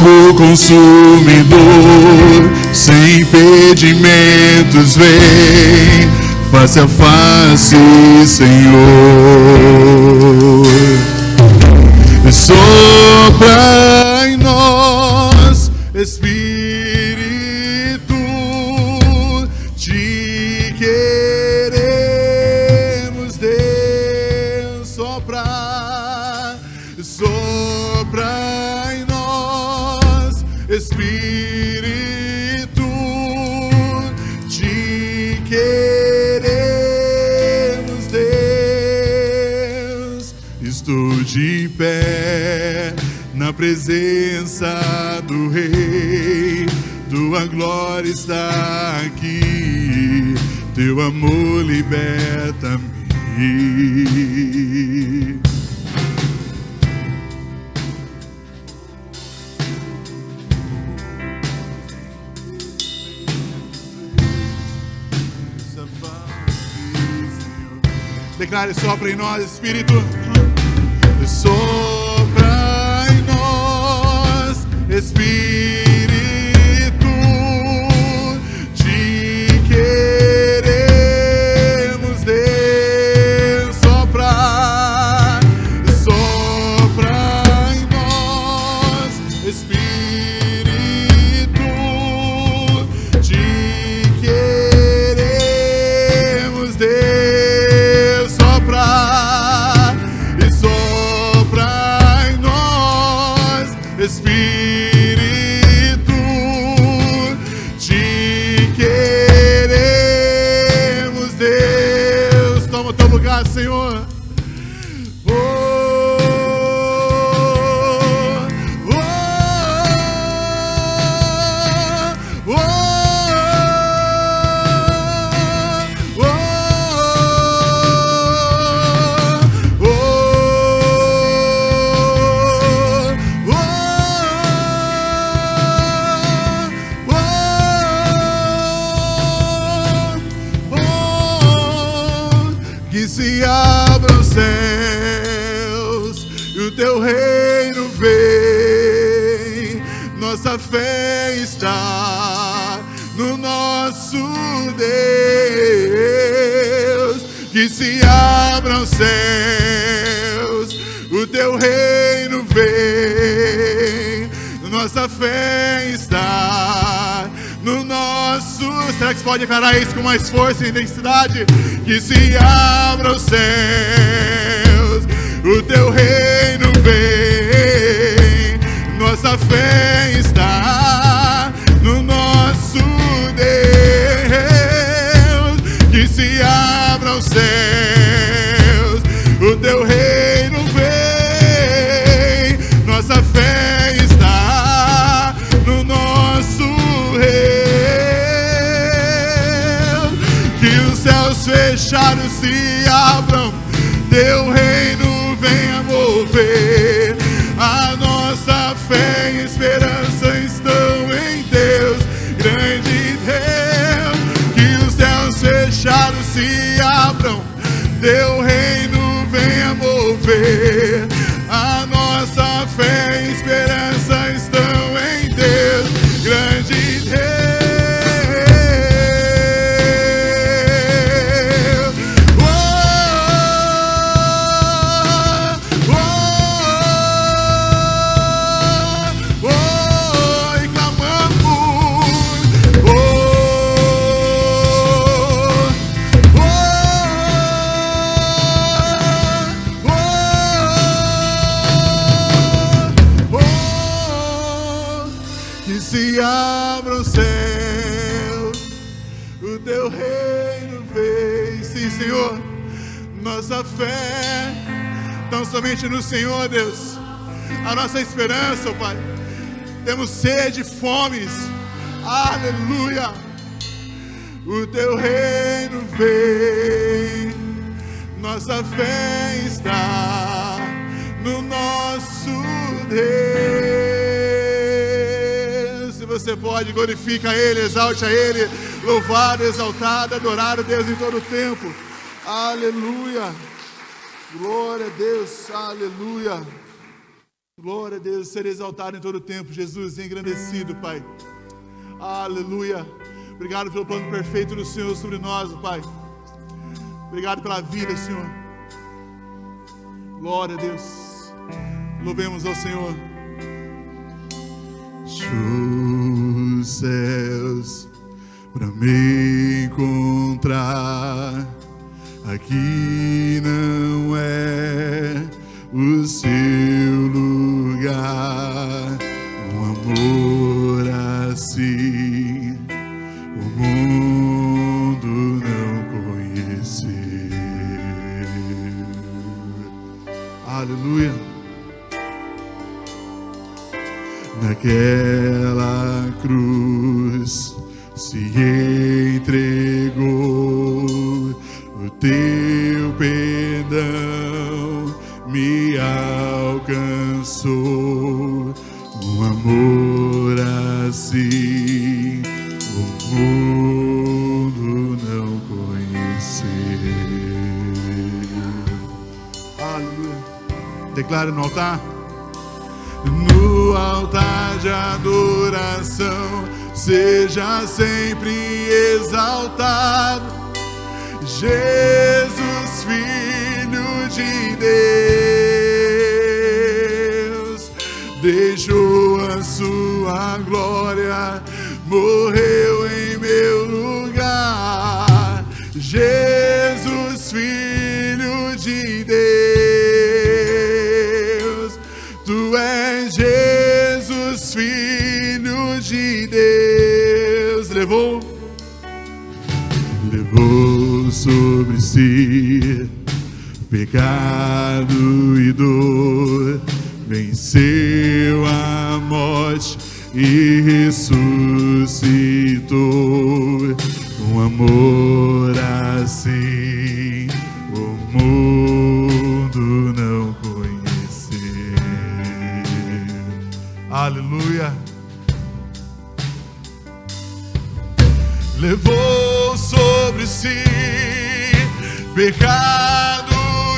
fogo consumidor, sem impedimentos vem, face a face, Senhor. Sopra em nós, Espírito, te queremos, Deus. Sopra em nós, Espírito, te queremos, Deus. Estou de pé na presença do Rei, tua glória está aqui, teu amor liberta-me. Declare: sopra em nós, Espírito. Sopra em nós, Espírito, te queremos, Deus. Sopra em nós, Espírito, te queremos, Deus. Sopra em nós, Espírito, te queremos, Deus. Toma o teu lugar, Senhor. Que se abram os céus e o teu reino vem. Nossa fé está no nosso Deus. Que se abram os céus, o teu reino vem. Nossa fé está no nosso... Será que você pode declarar isso com mais força e intensidade? Que se abram os céus, o teu reino vem. Nossa fé está no nosso Deus. Que se abram os céus, o teu reino vem. Nossa fé está no nosso céus fechados se abram, teu reino venha mover. A nossa fé e esperança estão em Deus, grande Deus. Que os céus fechados se abram, teu reino venha mover. A nossa fé e esperança estão em Deus, grande Deus. Se abram os céus, o teu reino vem. Sim, Senhor, nossa fé tão somente no Senhor, Deus. A nossa esperança, oh Pai. Temos sede e fomes. Aleluia. O teu reino vem. Nossa fé está no nosso Deus. Você pode, glorifica Ele, exalte a Ele, louvado, exaltado, adorado a Deus em todo o tempo. Aleluia, glória a Deus, aleluia. Glória a Deus, ser exaltado em todo o tempo, Jesus, engrandecido, Pai. Aleluia. Obrigado pelo plano perfeito do Senhor sobre nós, Pai. Obrigado pela vida, Senhor. Glória a Deus. Louvemos ao Senhor. Os céus para me encontrar, aqui não é o seu lugar. Um amor assim o mundo não conheceu. Aleluia. Naquela cruz se entregou, o teu perdão me alcançou. Um amor assim o mundo não conheceu. Aleluia. Declare no altar. No altar de adoração, seja sempre exaltado, Jesus, Filho de Deus, deixou a sua glória, morreu em meu lugar. Jesus, Filho de Deus, tu és Jesus, Filho de Deus. Levou sobre si pecado e dor, venceu a morte e ressuscitou. Um amor assim o mundo não conheceu. Aleluia. Levou sobre si pecado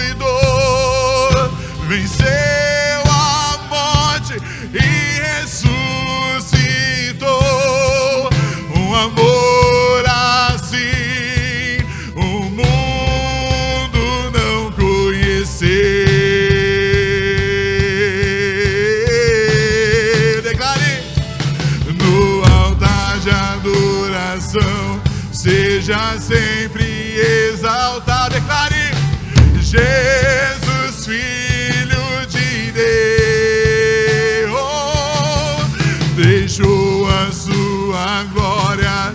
e dor, venceu a morte e ressuscitou. Um amor assim o mundo não conheceu. Declare. No altar de adoração, seja sempre exaltado. Declare. Jesus, Filho de Deus, deixou a sua glória,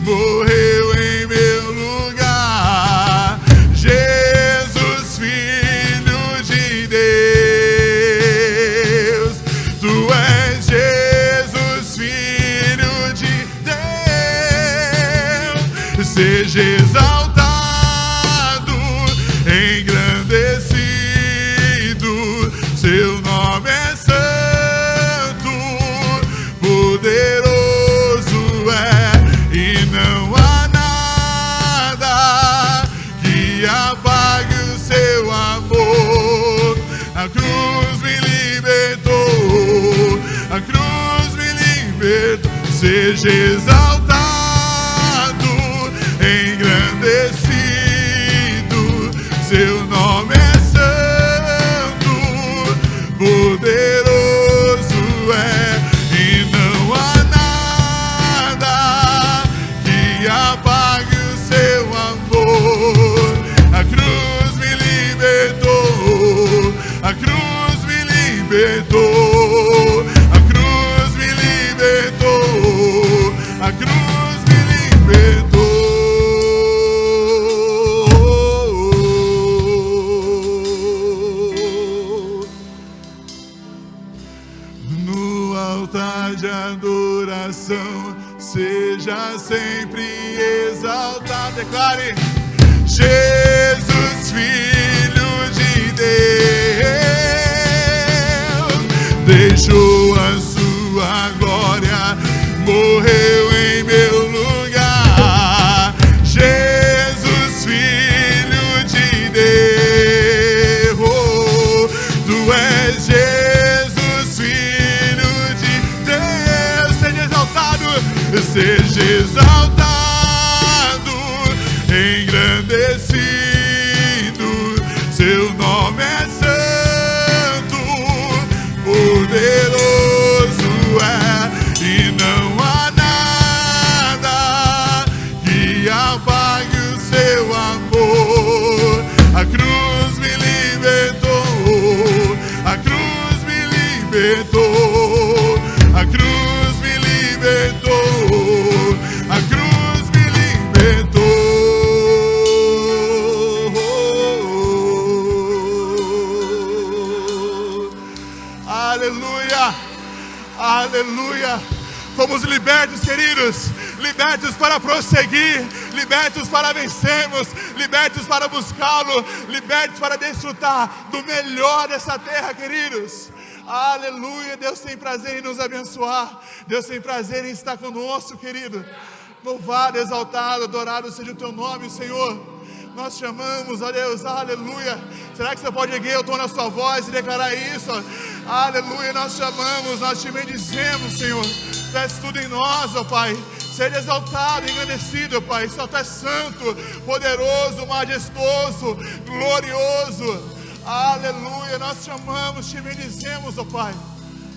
morreu em meu lugar. Jesus, Filho de Deus, tu és Jesus, Filho de Deus, seja exaltado, engrandecido, seu nome é santo, poderoso é, e não há nada que apague o seu amor. A cruz me libertou, a cruz me libertou. Seja exaltado, engrandecido, seu nome é santo, poderoso é, e não há nada que apague o seu amor. A cruz me libertou, a cruz me libertou, a cruz me libertou, a cruz me libertou. No altar de adoração, seja sempre exaltado. Declare. Jesus, Filho de Deus, deixou a sua glória, morreu em meu lugar. Jesus, Filho de Deus, tu és Jesus, seja exaltado, engrandecido. Seu nome é santo, poderoso é, e não há nada que apague o seu amor. A cruz me libertou, a cruz me libertou, a cruz me libertou, a cruz me libertou. Aleluia, aleluia. Fomos libertos, queridos, libertos para prosseguir, libertos para vencermos, libertos para buscá-lo, libertos para desfrutar do melhor dessa terra, queridos. Aleluia. Deus tem prazer em nos abençoar, Deus tem prazer em estar conosco, querido. Louvado, exaltado, adorado seja o teu nome, Senhor. Nós chamamos, ó Deus, aleluia. Será que você pode erguer o tom na sua voz e declarar isso? Aleluia, nós chamamos, nós te bendizemos, Senhor. Tu és tudo em nós, ó Pai. Seja exaltado, engrandecido, Pai. Só Tu és santo, poderoso, majestoso, glorioso. Aleluia, nós chamamos, te bendizemos, ó Pai.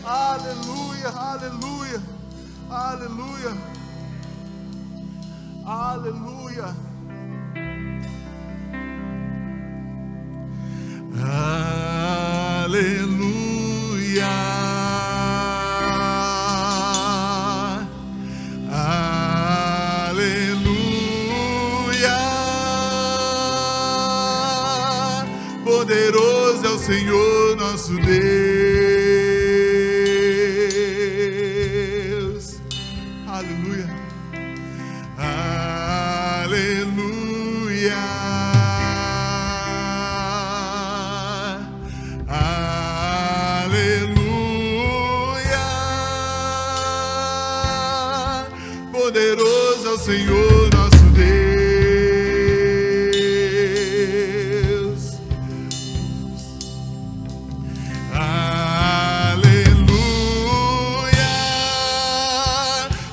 Aleluia, aleluia, aleluia, aleluia. Aleluia, aleluia. Poderoso é o Senhor nosso Deus. Aleluia, aleluia. Poderoso é o Senhor nosso Deus. Aleluia.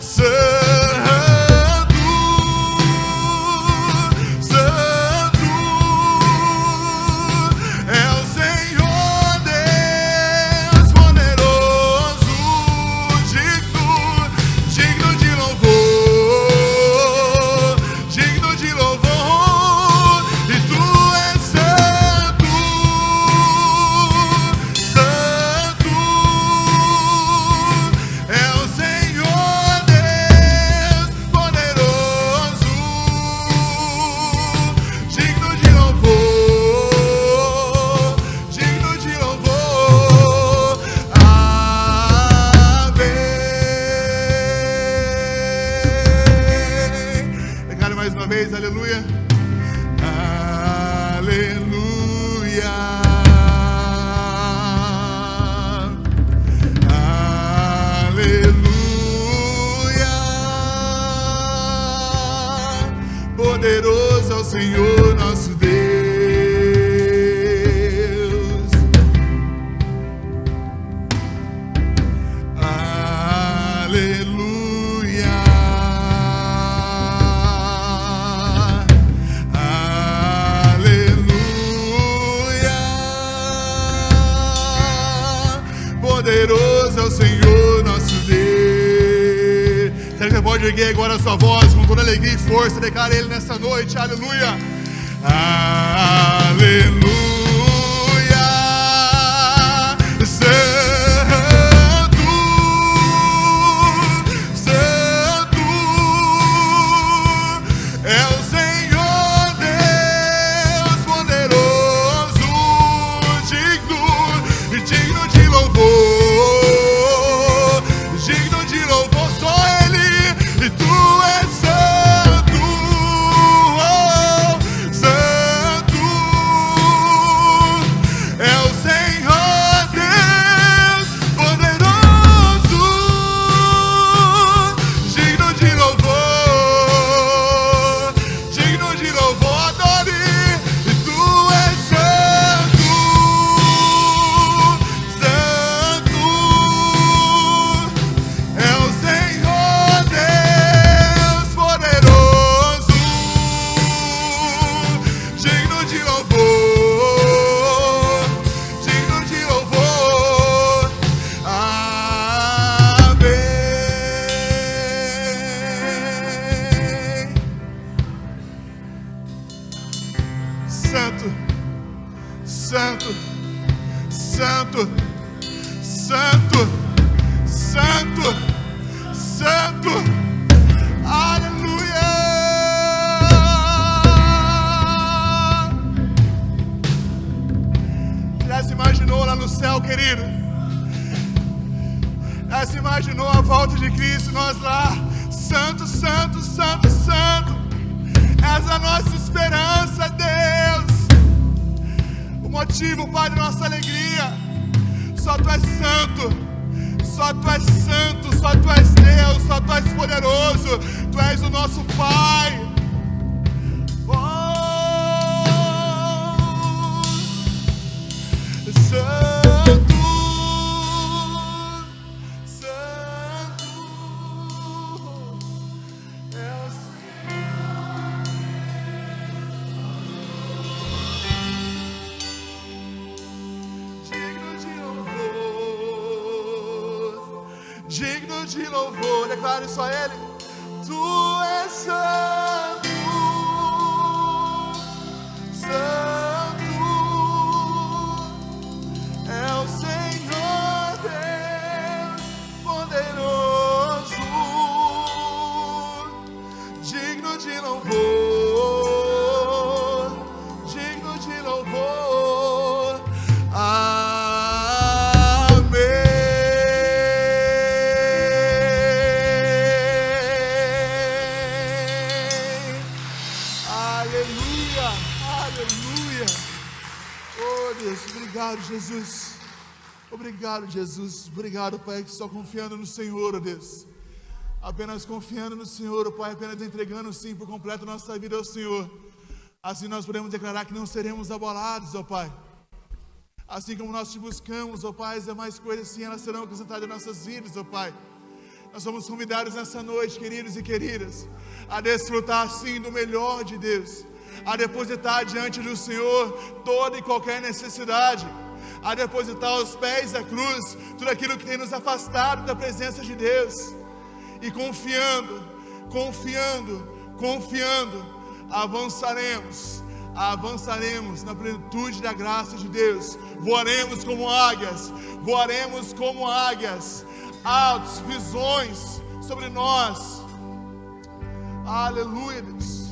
Santo, santo é o Senhor Deus poderoso, digno de louvor, digno de louvor, e Tu és santo, santo é o Senhor Deus poderoso, digno de louvor, digno de louvor. Amém. Declare mais uma vez, aleluia, aleluia, aleluia. Poderoso é o Senhor nosso Deus. Aleluia, aleluia. Poderoso é o Senhor nosso Deus. Será que você pode erguer agora a sua voz com toda alegria e força? Declare Ele nessa noite, aleluia, aleluia. Santo, santo é o Senhor Deus poderoso, digno de louvor, digno de louvor, só Ele, e Tu és santo, oh, santo santo, santo, santo, santo, santo, aleluia. Já se imaginou lá no céu, querido? Já se imaginou a volta de Cristo, nós lá, santo, santo, santo, santo. Essa é a nossa esperança, Deus. O motivo, Pai, da nossa alegria. Só Tu és santo, só Tu és santo, só Tu és Deus, só Tu és poderoso. Tu és o nosso Pai. Santo, santo é o Senhor. Digno de louvor, declare só Ele. Tu és santo, santo é o Senhor Deus poderoso, digno de louvor, digno de louvor. Aleluia, aleluia. Oh Deus, obrigado, Jesus. Obrigado, Jesus. Obrigado, Pai, que só confiando no Senhor, oh Deus. Apenas confiando no Senhor, oh Pai, apenas entregando sim por completo nossa vida ao Senhor. Assim nós podemos declarar que não seremos abalados, ó Pai. Assim como nós te buscamos, ó Pai, as demais coisas sim, elas serão acrescentadas em nossas vidas, ó Pai. Nós somos convidados nessa noite, queridos e queridas, a desfrutar sim do melhor de Deus, a depositar diante do Senhor toda e qualquer necessidade, a depositar aos pés da cruz tudo aquilo que tem nos afastado da presença de Deus, e confiando, confiando, confiando, avançaremos na plenitude da graça de Deus, voaremos como águias, altos, visões sobre nós. Aleluia, Deus.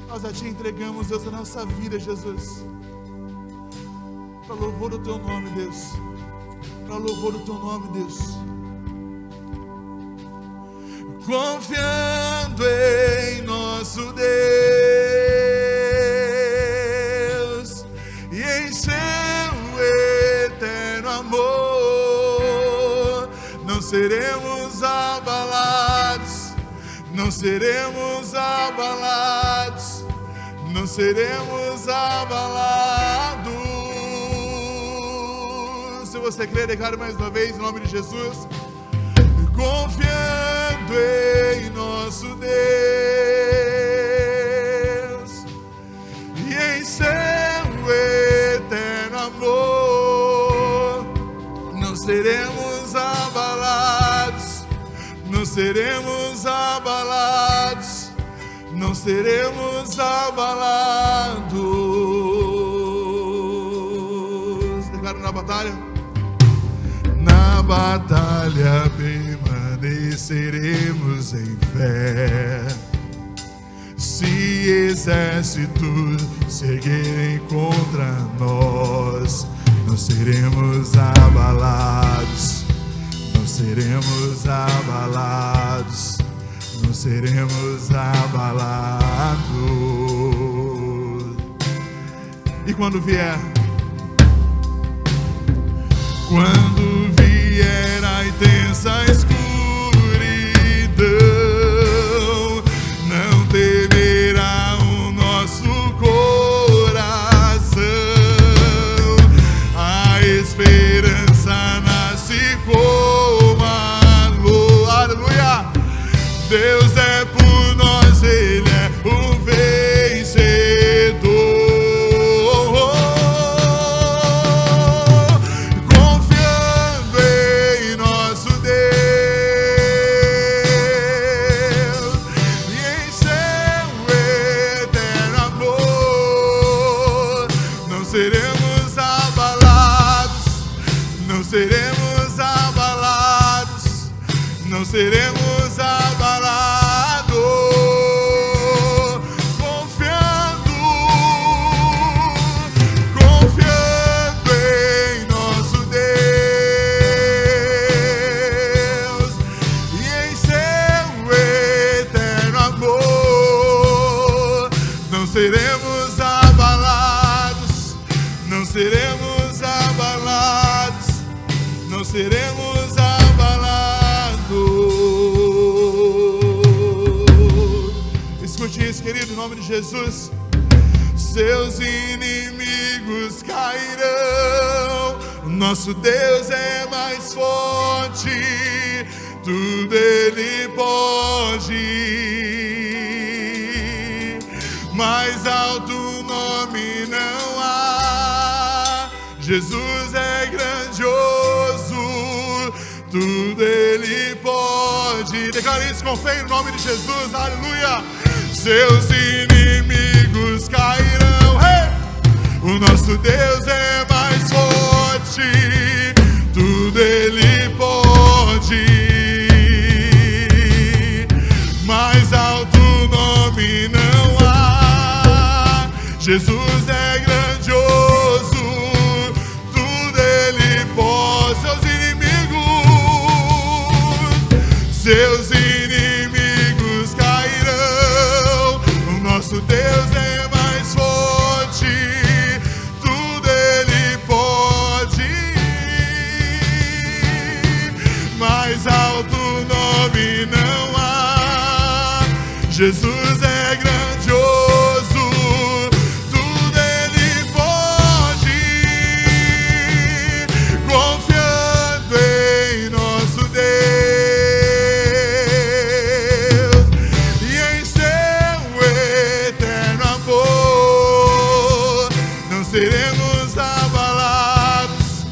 Nós já te entregamos, Deus, a nossa vida, Jesus, para louvor do Teu nome, Deus, para louvor do Teu nome, Deus. Confiando em nosso Deus e em seu eterno amor, não seremos abalados, não seremos abalados, não seremos abalados. Se você crer, declare mais uma vez em nome de Jesus. Confiando em nosso Deus e em seu eterno amor, não seremos abalados, não seremos abalados, não seremos abalados. Declaro na batalha. Na batalha permaneceremos em fé. Se exércitos seguirem contra nós, não seremos abalados, não seremos abalados, não seremos abalados. E quando vier a intensa escuridão, não temerá o nosso coração. A esperança nasce como a luz. Aleluia! Deus é por nós, Ele é o vencedor. Eterno não seremos abalados, confiando em nosso Deus e em seu eterno amor. Não seremos abalados, não seremos abalados, não seremos abalados. Escute isso, querido, em nome de Jesus. Seus inimigos cairão, o nosso Deus é mais forte, tudo Ele pode. Mais alto nome não há, Jesus é grandioso, tudo Ele pode. Declare isso com fé em nome de Jesus, aleluia. Seus inimigos cairão, hey! O nosso Deus é mais forte, tudo Ele pode. Mais alto nome não há, Jesus é grandioso, tudo Ele pode. Seus inimigos cairão, o nosso Deus é mais forte, tudo Ele pode. Mais alto nome não há, Jesus é grandioso, tudo Ele pode. Confiando em nosso Deus e em seu eterno amor, não seremos abalados,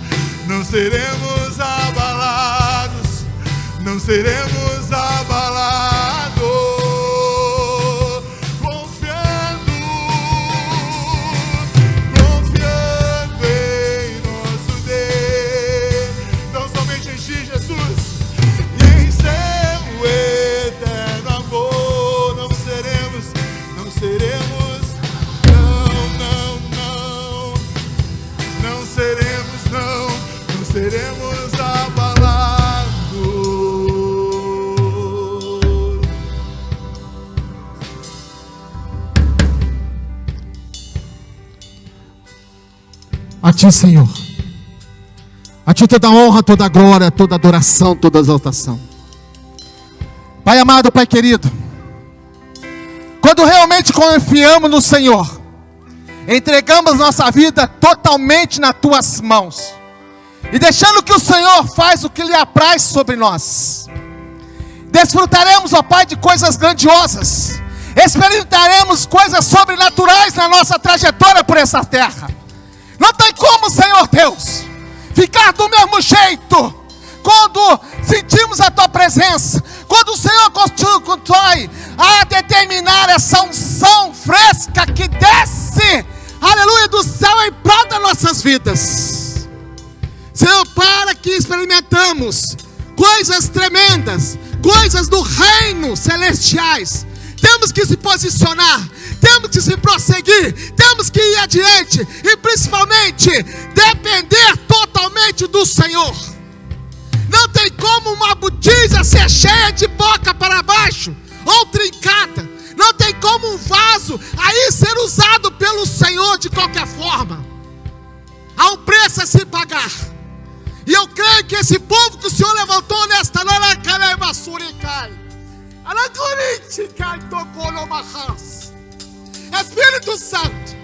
não seremos abalados, não seremos abalados. Confiando em nosso Deus, não somente em Ti, Jesus, e em seu eterno amor, não seremos, não seremos, não seremos, não seremos abalados. A Ti, Senhor, a Ti toda honra, toda glória, toda adoração, toda exaltação. Pai amado, Pai querido, quando realmente confiamos no Senhor, entregamos nossa vida totalmente nas Tuas mãos, e deixando que o Senhor faz o que lhe apraz sobre nós, desfrutaremos, ó Pai, de coisas grandiosas, experimentaremos coisas sobrenaturais na nossa trajetória por essa terra. Não tem como, Senhor Deus, ficar do mesmo jeito quando sentimos a Tua presença, quando o Senhor constrói a determinar essa unção fresca que desce, aleluia, do céu em prol das nossas vidas. Senhor, para que experimentamos coisas tremendas, coisas do reino celestiais, temos que se posicionar, temos que se prosseguir, temos que ir adiante e principalmente depender totalmente do Senhor. Não tem como uma botija ser cheia de boca para baixo ou trincada. Não tem como um vaso aí ser usado pelo Senhor de qualquer forma. Há um preço a se pagar. E eu creio que esse povo que o Senhor levantou nesta noite, Espírito Santo,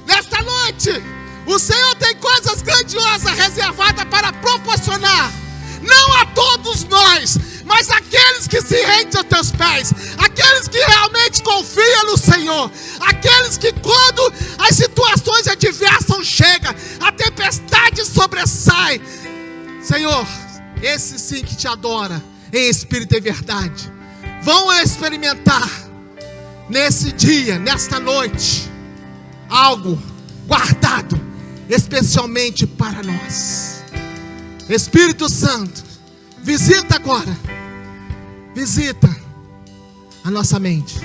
nesta noite, o Senhor tem coisas grandiosas reservadas para proporcionar, não a todos nós, mas aqueles que se rendem aos teus pés, aqueles que realmente confiam no Senhor, aqueles que quando as situações adversas chegam, a tempestade sobressai, Senhor, esses sim que te adoram em espírito e verdade, vão experimentar nesse dia, nesta noite, algo guardado especialmente para nós. Espírito Santo, visita agora visita a nossa mente,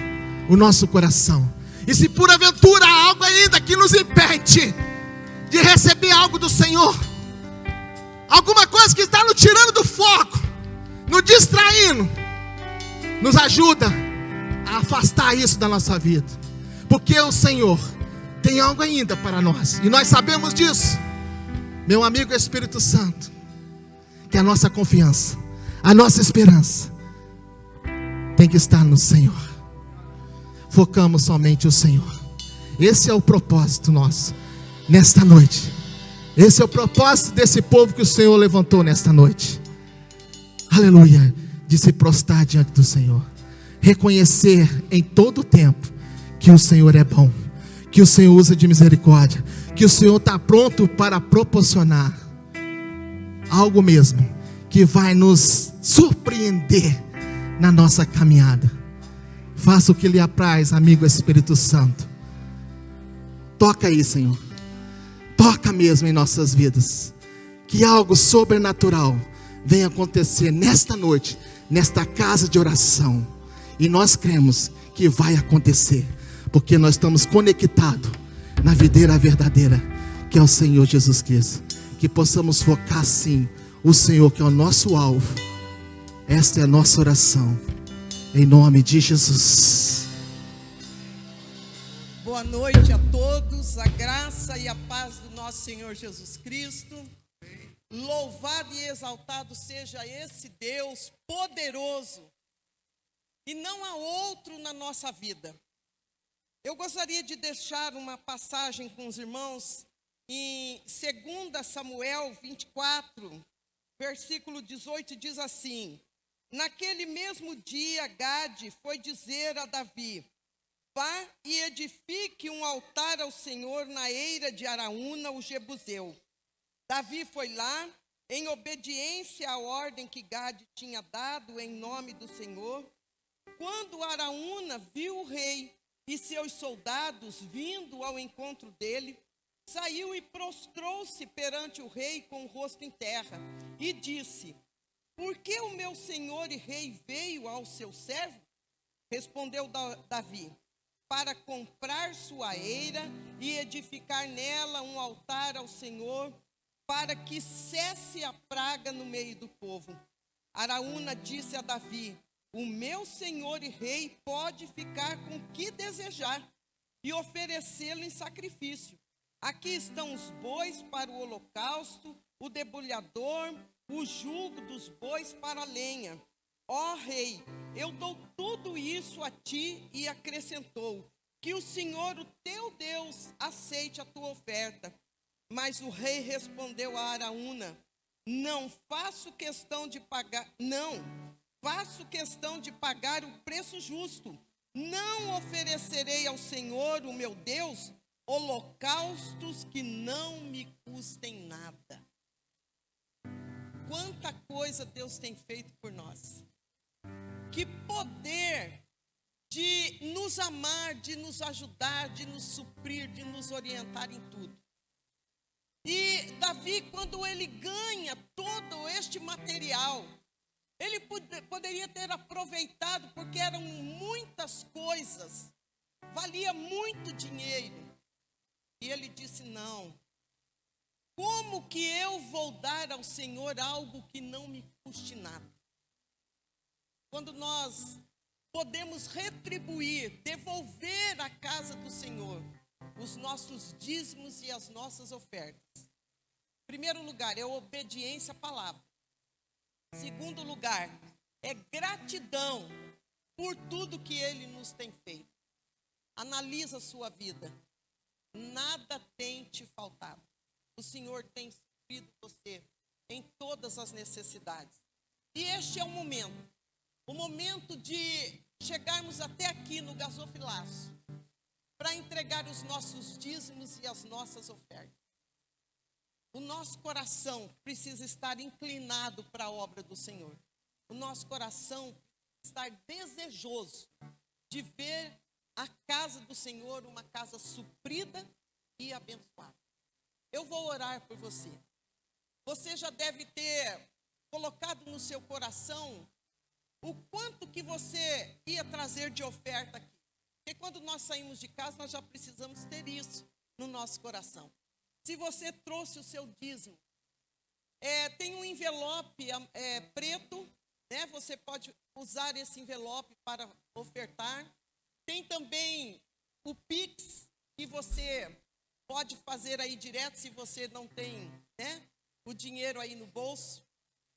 o nosso coração. E se porventura há algo ainda que nos impede de receber algo do Senhor, alguma coisa que está nos tirando do foco, nos distraindo, nos ajuda a afastar isso da nossa vida, porque o Senhor tem algo ainda para nós, e nós sabemos disso. Meu amigo Espírito Santo, que a nossa confiança, a nossa esperança tem que estar no Senhor. Focamos somente o Senhor. Esse é o propósito nosso nesta noite. Esse é o propósito desse povo que o Senhor levantou nesta noite. Aleluia. De se prostrar diante do Senhor, reconhecer em todo o tempo que o Senhor é bom, que o Senhor usa de misericórdia, que o Senhor está pronto para proporcionar algo mesmo que vai nos surpreender na nossa caminhada. Faça o que lhe apraz, amigo Espírito Santo. Toca aí, Senhor. Toca mesmo em nossas vidas. Que algo sobrenatural venha acontecer nesta noite, nesta casa de oração. E nós cremos que vai acontecer, porque nós estamos conectados na videira verdadeira, que é o Senhor Jesus Cristo. Que possamos focar sim o Senhor, que é o nosso alvo. Esta é a nossa oração, em nome de Jesus. Boa noite a todos, a graça e a paz do nosso Senhor Jesus Cristo. Louvado e exaltado seja esse Deus poderoso, e não há outro na nossa vida. Eu gostaria de deixar uma passagem com os irmãos em 2 Samuel 24, versículo 18, diz assim: naquele mesmo dia, Gade foi dizer a Davi: vá e edifique um altar ao Senhor na eira de Araúna, o Jebuseu. Davi foi lá, em obediência à ordem que Gade tinha dado em nome do Senhor. Quando Araúna viu o rei e seus soldados vindo ao encontro dele, saiu e prostrou-se perante o rei com o rosto em terra, e disse: por que o meu senhor e rei veio ao seu servo? Respondeu Davi: para comprar sua eira e edificar nela um altar ao Senhor, para que cesse a praga no meio do povo. Araúna disse a Davi: o meu senhor e rei pode ficar com o que desejar e oferecê-lo em sacrifício. Aqui estão os bois para o holocausto, o debulhador, o jugo dos bois para a lenha. Ó rei, eu dou tudo isso a ti. E acrescentou: que o Senhor, o teu Deus, aceite a tua oferta. Mas o rei respondeu a Araúna: não faço questão de pagar o preço justo. Não oferecerei ao Senhor, o meu Deus, holocaustos que não me custem nada. Quanta coisa Deus tem feito por nós. Que poder de nos amar, de nos ajudar, de nos suprir, de nos orientar em tudo. E Davi, quando ele ganha todo este material, ele poderia ter aproveitado, porque eram muitas coisas, valia muito dinheiro. E ele disse: não, como que eu vou dar ao Senhor algo que não me custe nada? Quando nós podemos retribuir, devolver à casa do Senhor os nossos dízimos e as nossas ofertas. Em primeiro lugar, é obediência à palavra. Segundo lugar, é gratidão por tudo que Ele nos tem feito. Analisa a sua vida. Nada tem te faltado. O Senhor tem suprido você em todas as necessidades. E este é o momento de chegarmos até aqui no gasofilaço, para entregar os nossos dízimos e as nossas ofertas. O nosso coração precisa estar inclinado para a obra do Senhor. O nosso coração estar desejoso de ver a casa do Senhor uma casa suprida e abençoada. Eu vou orar por você. Você já deve ter colocado no seu coração o quanto que você ia trazer de oferta aqui. Porque quando nós saímos de casa, nós já precisamos ter isso no nosso coração. Se você trouxe o seu dízimo, tem um envelope preto, né? Você pode usar esse envelope para ofertar. Tem também o Pix, que você pode fazer aí direto, se você não tem, né, o dinheiro aí no bolso.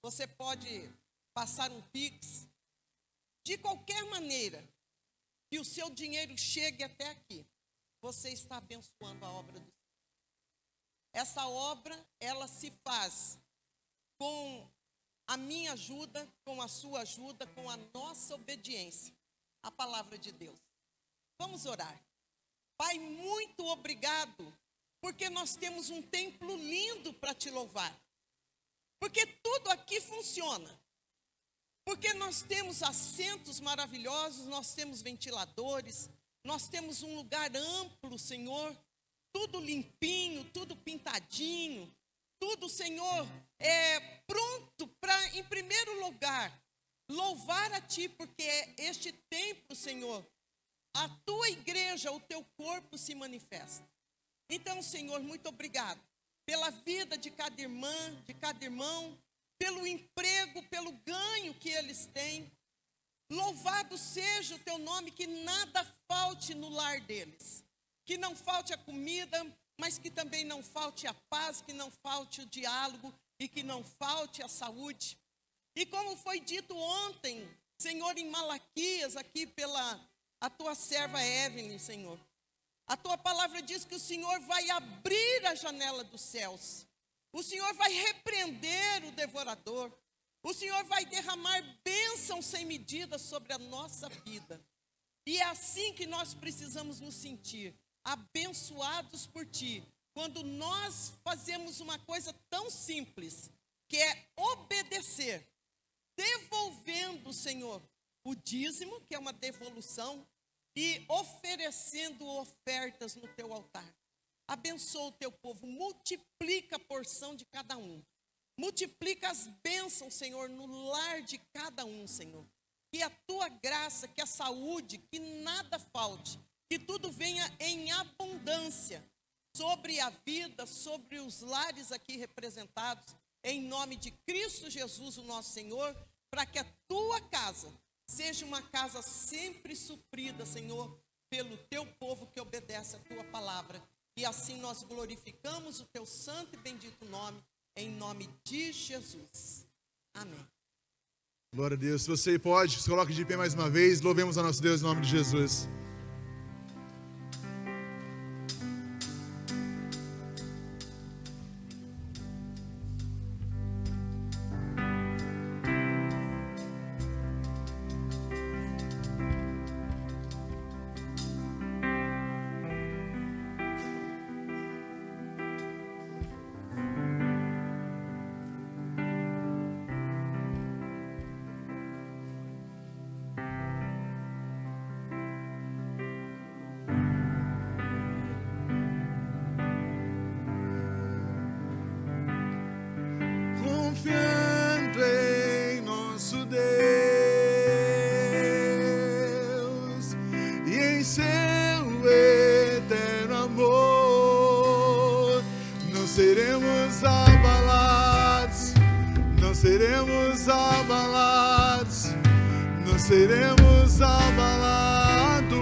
Você pode passar um Pix. De qualquer maneira que o seu dinheiro chegue até aqui, você está abençoando a obra do Senhor. Essa obra, ela se faz com a minha ajuda, com a sua ajuda, com a nossa obediência à palavra de Deus. Vamos orar. Pai, muito obrigado, porque nós temos um templo lindo para te louvar. Porque tudo aqui funciona. Porque nós temos assentos maravilhosos, nós temos ventiladores, nós temos um lugar amplo, Senhor, tudo limpinho, tudo pintadinho, tudo, Senhor, pronto para, em primeiro lugar, louvar a Ti, porque este templo, Senhor, a Tua igreja, o Teu corpo se manifesta. Então, Senhor, muito obrigado pela vida de cada irmã, de cada irmão, pelo emprego, pelo ganho que eles têm. Louvado seja o Teu nome, que nada falte no lar deles. Que não falte a comida, mas que também não falte a paz, que não falte o diálogo e que não falte a saúde. E como foi dito ontem, Senhor, em Malaquias, aqui pela a Tua serva Evelyn, Senhor. A Tua palavra diz que o Senhor vai abrir a janela dos céus. O Senhor vai repreender o devorador. O Senhor vai derramar bênção sem medida sobre a nossa vida. E é assim que nós precisamos nos sentir, abençoados por Ti, quando nós fazemos uma coisa tão simples, que é obedecer, devolvendo, Senhor, o dízimo, que é uma devolução, e oferecendo ofertas no Teu altar. Abençoa o Teu povo, multiplica a porção de cada um. Multiplica as bênçãos, Senhor, no lar de cada um, Senhor. Que a Tua graça, que a saúde, que nada falte, que tudo venha em abundância sobre a vida, sobre os lares aqui representados, em nome de Cristo Jesus, o nosso Senhor, para que a Tua casa seja uma casa sempre suprida, Senhor, pelo Teu povo que obedece a Tua palavra. E assim nós glorificamos o Teu santo e bendito nome, em nome de Jesus. Amém. Glória a Deus. Se você pode, se coloque de pé mais uma vez. Louvemos a nosso Deus em nome de Jesus. Confiando em nosso Deus e em seu eterno amor, não seremos abalados, não seremos abalados, não seremos abalados.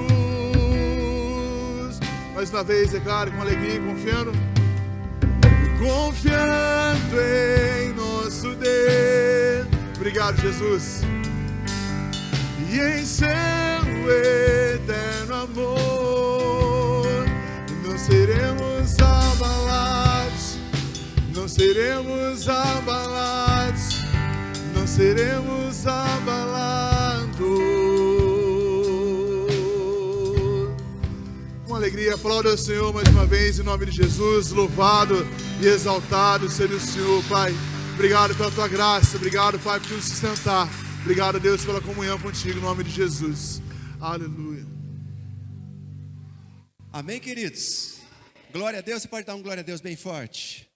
Mais uma vez, é claro, com alegria, confiando em nosso Deus. Obrigado, Jesus. E em seu eterno amor, não seremos abalados, não seremos abalados, não seremos abalados. Com alegria, aplauda o Senhor mais uma vez, em nome de Jesus. Louvado e exaltado seja o Senhor, Pai. Obrigado pela Tua graça, obrigado, Pai, por nos sustentar. Obrigado, Deus, pela comunhão contigo, em nome de Jesus. Aleluia. Amém, queridos? Glória a Deus. Você pode dar um glória a Deus bem forte?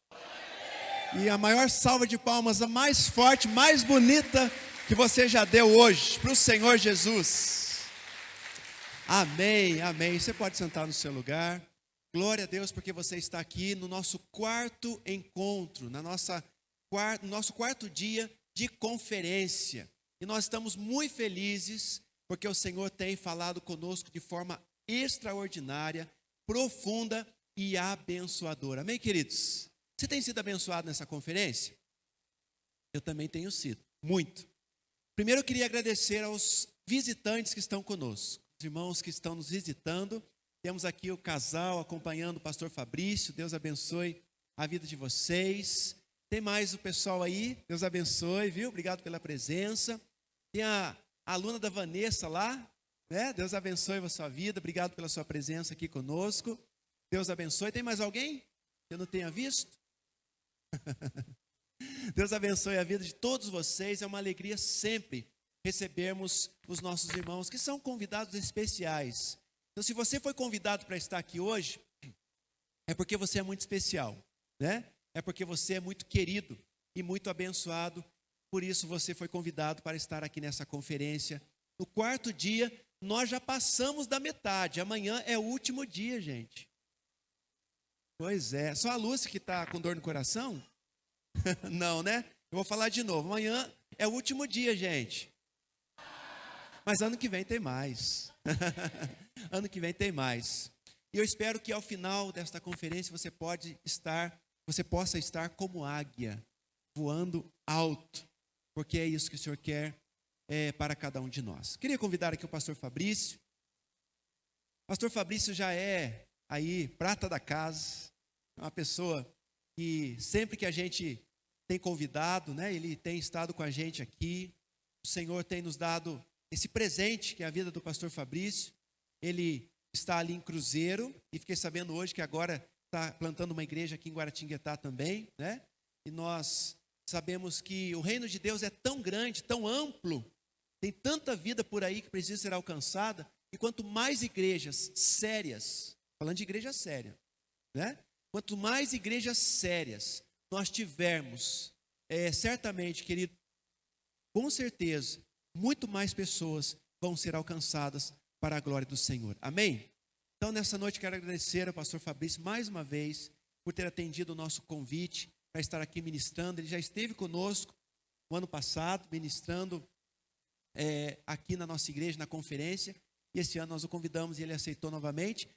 E a maior salva de palmas, a mais forte, mais bonita, que você já deu hoje para o Senhor Jesus. Amém, amém. Você pode sentar no seu lugar. Glória a Deus, porque você está aqui no nosso quarto encontro, no nosso quarto dia de conferência. E nós estamos muito felizes, porque o Senhor tem falado conosco de forma extraordinária, profunda e abençoadora. Amém, queridos? Você tem sido abençoado nessa conferência? Eu também tenho sido, muito. Primeiro eu queria agradecer aos visitantes que estão conosco, os irmãos que estão nos visitando. Temos aqui o casal acompanhando o pastor Fabrício. Deus abençoe a vida de vocês. Tem mais o pessoal aí, Deus abençoe, viu? Obrigado pela presença. Tem a aluna da Vanessa lá, né? Deus abençoe a sua vida, obrigado pela sua presença aqui conosco. Deus abençoe. Tem mais alguém que eu não tenha visto? Deus abençoe a vida de todos vocês. É uma alegria sempre recebermos os nossos irmãos que são convidados especiais. Então, se você foi convidado para estar aqui hoje, é porque você é muito especial, né? É porque você é muito querido e muito abençoado. Por isso você foi convidado para estar aqui nessa conferência. No quarto dia, nós já passamos da metade. Amanhã é o último dia, gente. Pois é. Só a Lúcia que está com dor no coração? Não, né? Eu vou falar de novo. Amanhã é o último dia, gente. Mas ano que vem tem mais. Ano que vem tem mais. E eu espero que ao final desta conferência você possa estar como águia, voando alto, porque é isso que o Senhor quer para cada um de nós. Queria convidar aqui o pastor Fabrício. O pastor Fabrício já é aí prata da casa, uma pessoa que sempre que a gente tem convidado, né, ele tem estado com a gente aqui. O Senhor tem nos dado esse presente que é a vida do pastor Fabrício. Ele está ali em Cruzeiro e fiquei sabendo hoje que agora está plantando uma igreja aqui em Guaratinguetá também, né? E nós sabemos que o reino de Deus é tão grande, tão amplo, tem tanta vida por aí que precisa ser alcançada, e quanto mais igrejas sérias, falando de igreja séria, né? Quanto mais igrejas sérias nós tivermos, certamente, querido, com certeza, muito mais pessoas vão ser alcançadas para a glória do Senhor. Amém? Então, nessa noite, quero agradecer ao pastor Fabrício mais uma vez por ter atendido o nosso convite para estar aqui ministrando. Ele já esteve conosco no ano passado, ministrando aqui na nossa igreja, na conferência. E esse ano nós o convidamos e ele aceitou novamente.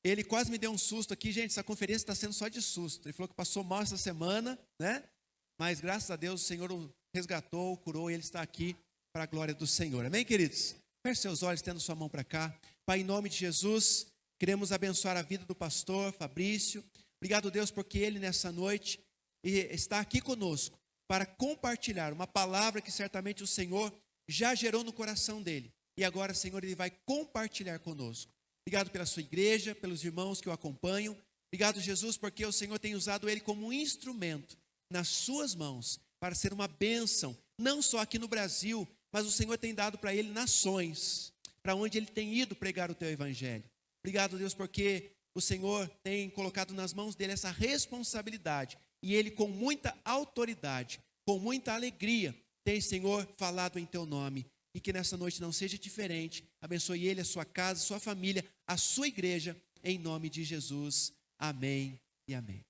Ele quase me deu um susto aqui, gente. Essa conferência está sendo só de susto. Ele falou que passou mal essa semana, né? Mas graças a Deus o Senhor o resgatou, o curou e ele está aqui para a glória do Senhor. Amém, queridos? Feche seus olhos, tendo sua mão para cá. Pai, em nome de Jesus, queremos abençoar a vida do pastor Fabrício. Obrigado, Deus, porque ele nessa noite está aqui conosco para compartilhar uma palavra que certamente o Senhor já gerou no coração dele. E agora, Senhor, ele vai compartilhar conosco. Obrigado pela sua igreja, pelos irmãos que o acompanham. Obrigado, Jesus, porque o Senhor tem usado ele como um instrumento nas suas mãos para ser uma bênção, não só aqui no Brasil, mas o Senhor tem dado para ele nações, para onde ele tem ido pregar o teu evangelho. Obrigado, Deus, porque o Senhor tem colocado nas mãos dele essa responsabilidade. E ele, com muita autoridade, com muita alegria, tem, Senhor, falado em teu nome. E que nessa noite não seja diferente. Abençoe ele, a sua casa, a sua família, a sua igreja, em nome de Jesus. Amém e amém.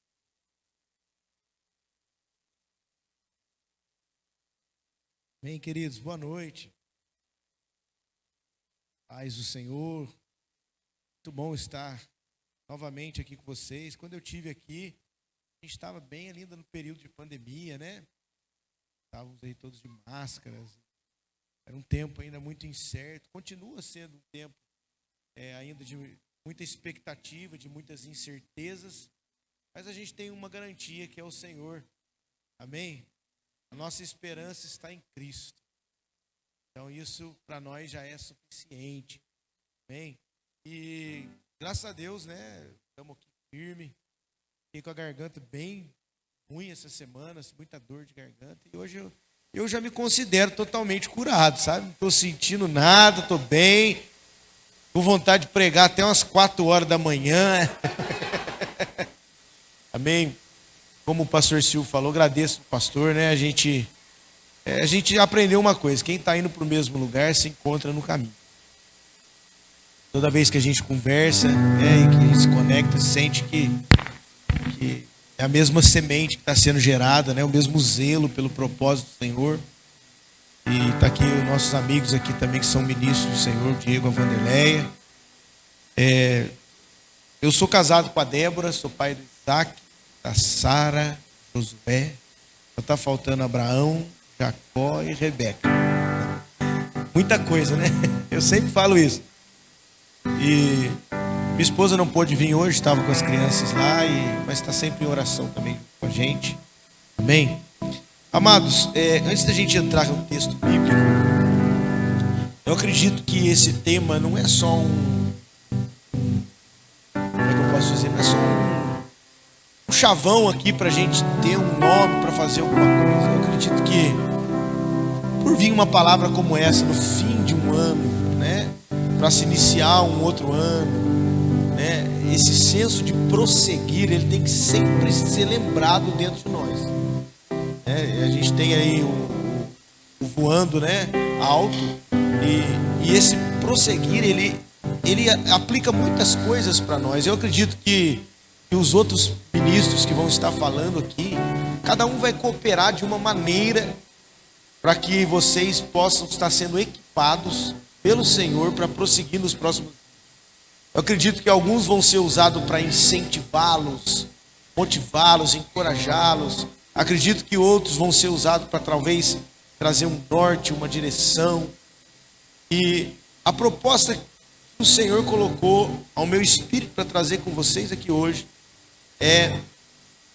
Bem, queridos, boa noite. Paz do Senhor. Muito bom estar novamente aqui com vocês. Quando eu estive aqui, a gente estava bem ainda no período de pandemia, né? Estávamos aí todos de máscaras. Era um tempo ainda muito incerto. Continua sendo um tempo ainda de muita expectativa, de muitas incertezas. Mas a gente tem uma garantia que é o Senhor. Amém? A nossa esperança está em Cristo. Então isso para nós já é suficiente. Amém? E graças a Deus, né? Estamos aqui firme. Fiquei com a garganta bem ruim essa semana, muita dor de garganta. E hoje eu já me considero totalmente curado, sabe? Não estou sentindo nada, estou bem. Com vontade de pregar até umas 4 horas da manhã. Amém? Como o pastor Silvio falou, agradeço o pastor, né? A gente A gente aprendeu uma coisa: quem está indo para o mesmo lugar se encontra no caminho. Toda vez que a gente conversa, e que a gente se conecta, sente que é a mesma semente que está sendo gerada, o mesmo zelo pelo propósito do Senhor. E está aqui os nossos amigos aqui também que são ministros do Senhor, Diego, a Vanderleia. Eu sou casado com a Débora, sou pai do Isaac, da Sara, Josué. Só está faltando Abraão, Jacó e Rebeca. Muita coisa, né? Eu sempre falo isso. E minha esposa não pôde vir hoje, estava com as crianças lá, mas está sempre em oração também com a gente. Amém? Amados, antes da gente entrar no texto bíblico, eu acredito que esse tema não é só como é que eu posso dizer? Não é só um chavão aqui para a gente ter um nome para fazer alguma coisa. Eu acredito que por vir uma palavra como essa no fim de um ano, para se iniciar um outro ano, esse senso de prosseguir, ele tem que sempre ser lembrado dentro de nós. A gente tem aí o voando, alto, e esse prosseguir, ele aplica muitas coisas para nós. Eu acredito que os outros ministros que vão estar falando aqui, cada um vai cooperar de uma maneira para que vocês possam estar sendo equipados pelo Senhor para prosseguir nos próximos dias. Eu acredito que alguns vão ser usados para incentivá-los, motivá-los, encorajá-los. Acredito que outros vão ser usados para talvez trazer um norte, uma direção. E a proposta que o Senhor colocou ao meu espírito para trazer com vocês aqui hoje é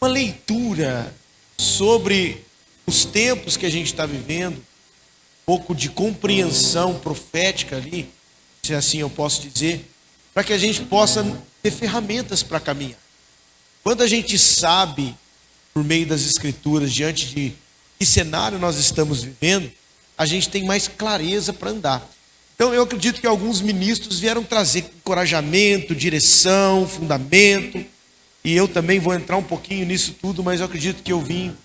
uma leitura sobre os tempos que a gente está vivendo, um pouco de compreensão profética ali, se assim eu posso dizer, para que a gente possa ter ferramentas para caminhar. Quando a gente sabe, por meio das Escrituras, diante de que cenário nós estamos vivendo, a gente tem mais clareza para andar. Então eu acredito que alguns ministros vieram trazer encorajamento, direção, fundamento, e eu também vou entrar um pouquinho nisso tudo, mas eu acredito que eu vim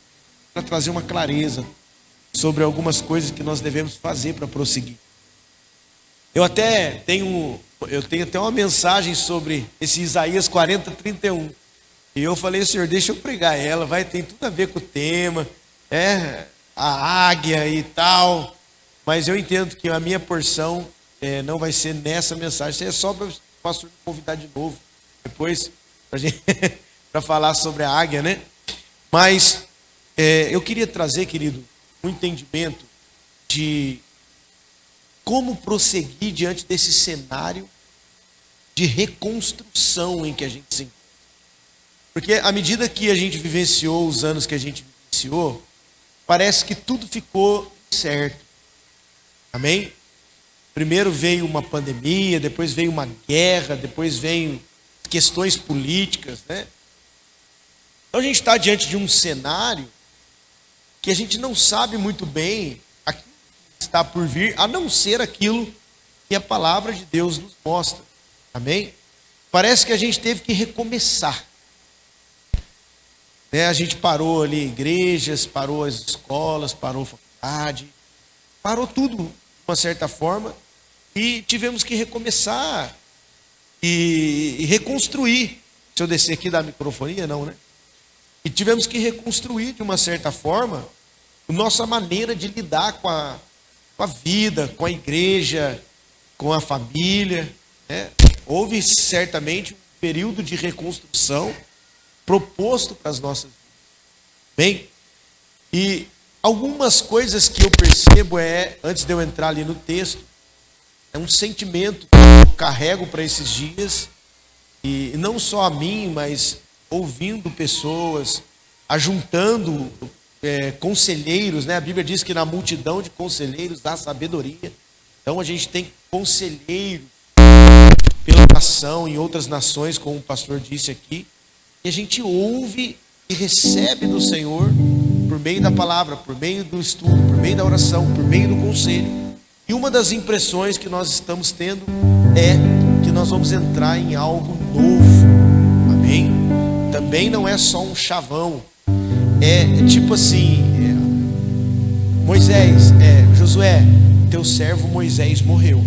para trazer uma clareza sobre algumas coisas que nós devemos fazer para prosseguir. Eu tenho até uma mensagem sobre esse Isaías 40:31. E eu falei, Senhor, deixa eu pregar ela, tem tudo a ver com o tema, a águia e tal. Mas eu entendo que a minha porção não vai ser nessa mensagem. Isso é só para o pastor me convidar de novo, depois, para falar sobre a águia, Mas eu queria trazer, querido, um entendimento de como prosseguir diante desse cenário de reconstrução em que a gente se encontra. Porque à medida que a gente vivenciou os anos que a gente vivenciou, parece que tudo ficou certo. Amém? Primeiro veio uma pandemia, depois veio uma guerra, depois veio questões políticas, Então a gente está diante de um cenário que a gente não sabe muito bem aquilo que está por vir, a não ser aquilo que a palavra de Deus nos mostra. Amém? Parece que a gente teve que recomeçar. A gente parou ali igrejas, parou as escolas, parou a faculdade, parou tudo de uma certa forma e tivemos que recomeçar e reconstruir. Se eu descer aqui da microfonia, não, E tivemos que reconstruir de uma certa forma a nossa maneira de lidar com a vida, com a igreja, com a família. Houve certamente um período de reconstrução proposto para as nossas vidas. Bem, e algumas coisas que eu percebo antes de eu entrar ali no texto, é um sentimento que eu carrego para esses dias, e não só a mim, mas ouvindo pessoas, ajuntando conselheiros, A Bíblia diz que na multidão de conselheiros há sabedoria. Então a gente tem conselheiros pela nação, em outras nações, como o pastor disse aqui, e a gente ouve e recebe do Senhor por meio da palavra, por meio do estudo, por meio da oração, por meio do conselho. E uma das impressões que nós estamos tendo é que nós vamos entrar em algo novo. Amém? Também não é só um chavão. É tipo assim, Josué, teu servo Moisés morreu.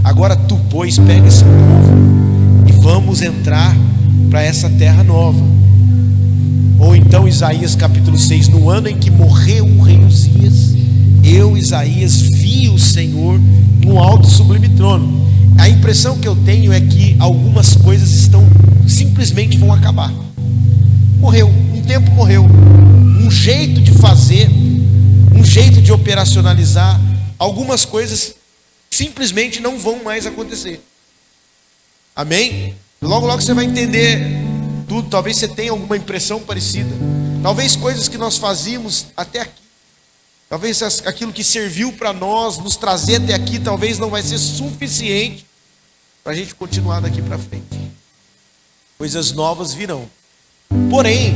Agora tu, pois, pega esse povo e vamos entrar para essa terra nova. Ou então Isaías capítulo 6, no ano em que morreu o rei Uzias, eu, Isaías, vi o Senhor no alto e sublime trono. A impressão que eu tenho é que algumas coisas simplesmente vão acabar. Morreu, um tempo morreu, um jeito de fazer, um jeito de operacionalizar, algumas coisas simplesmente não vão mais acontecer. Amém? Logo logo você vai entender tudo. Talvez você tenha alguma impressão parecida. Talvez coisas que nós fazíamos até aqui, talvez aquilo que serviu para nós nos trazer até aqui, talvez não vai ser suficiente para a gente continuar daqui para frente. Coisas novas virão. Porém,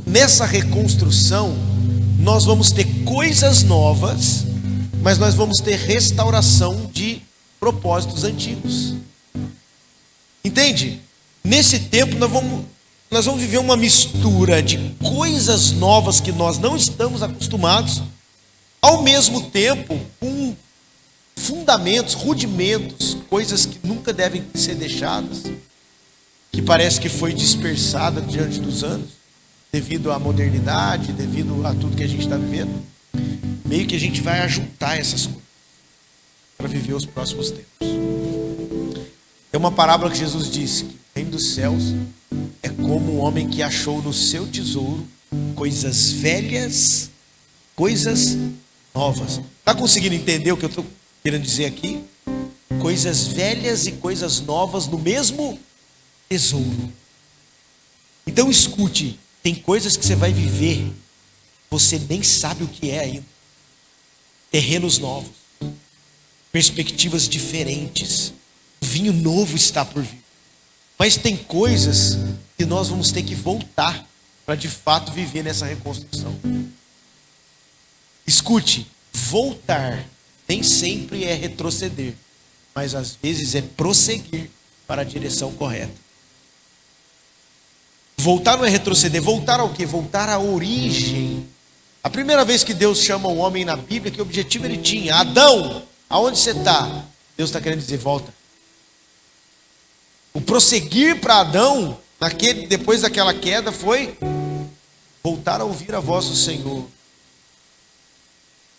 nessa reconstrução, nós vamos ter coisas novas, mas nós vamos ter restauração de propósitos antigos. Entende? Nesse tempo nós vamos viver uma mistura de coisas novas que nós não estamos acostumados, ao mesmo tempo com fundamentos, rudimentos, coisas que nunca devem ser deixadas, que parece que foi dispersada diante dos anos, devido à modernidade, devido a tudo que a gente está vivendo. Meio que a gente vai ajuntar essas coisas para viver os próximos tempos. Tem uma parábola que Jesus disse que o reino dos céus é como um homem que achou no seu tesouro coisas velhas, coisas novas. Está conseguindo entender o que eu estou querendo dizer aqui? Coisas velhas e coisas novas no mesmo tesouro. Então escute, tem coisas que você vai viver, você nem sabe o que é ainda. Terrenos novos, perspectivas diferentes, vinho novo está por vir. Mas tem coisas que nós vamos ter que voltar para de fato viver nessa reconstrução. Escute, voltar nem sempre é retroceder, mas às vezes é prosseguir para a direção correta. Voltar não é retroceder, voltar ao quê? Voltar à origem. A primeira vez que Deus chama o homem na Bíblia, que objetivo ele tinha? Adão, aonde você está? Deus está querendo dizer, volta. O prosseguir para Adão, depois daquela queda, foi voltar a ouvir a voz do Senhor.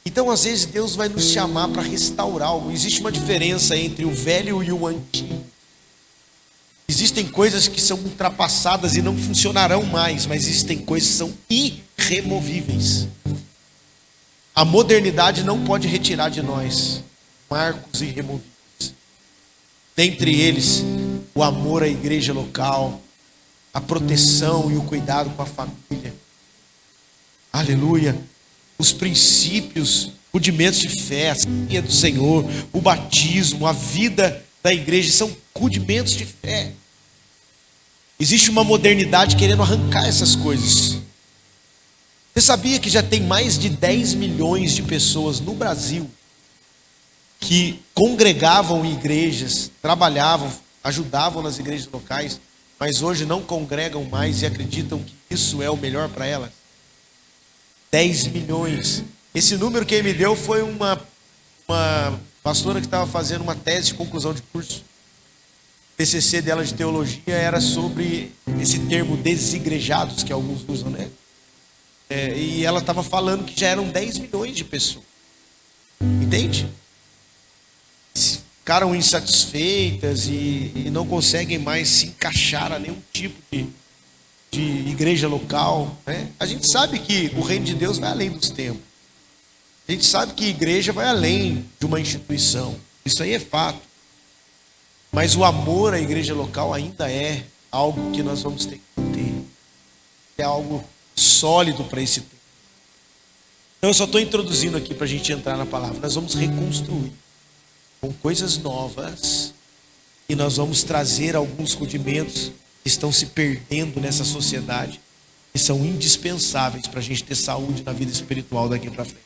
Então, às vezes, Deus vai nos chamar para restaurar algo. Existe uma diferença entre o velho e o antigo. Existem coisas que são ultrapassadas e não funcionarão mais, mas existem coisas que são irremovíveis. A modernidade não pode retirar de nós marcos irremovíveis. Dentre eles, o amor à igreja local, a proteção e o cuidado com a família. Aleluia. Os princípios, rudimentos de fé, a ceia do Senhor, o batismo, a vida da igreja, são rudimentos de fé. Existe uma modernidade querendo arrancar essas coisas. Você sabia que já tem mais de 10 milhões de pessoas no Brasil que congregavam em igrejas, trabalhavam, ajudavam nas igrejas locais, mas hoje não congregam mais e acreditam que isso é o melhor para elas? 10 milhões. Esse número que ele me deu foi uma pastora que estava fazendo uma tese de conclusão de curso. O TCC dela de teologia era sobre esse termo desigrejados, que alguns usam, né? E ela estava falando que já eram 10 milhões de pessoas. Entende? Ficaram insatisfeitas e não conseguem mais se encaixar a nenhum tipo de igreja local, né? A gente sabe que o reino de Deus vai além dos tempos. A gente sabe que a igreja vai além de uma instituição. Isso aí é fato. Mas o amor à igreja local ainda é algo que nós vamos ter que ter. É algo sólido para esse tempo. Então eu só estou introduzindo aqui para a gente entrar na palavra. Nós vamos reconstruir com coisas novas e nós vamos trazer alguns rudimentos que estão se perdendo nessa sociedade e são indispensáveis para a gente ter saúde na vida espiritual daqui para frente.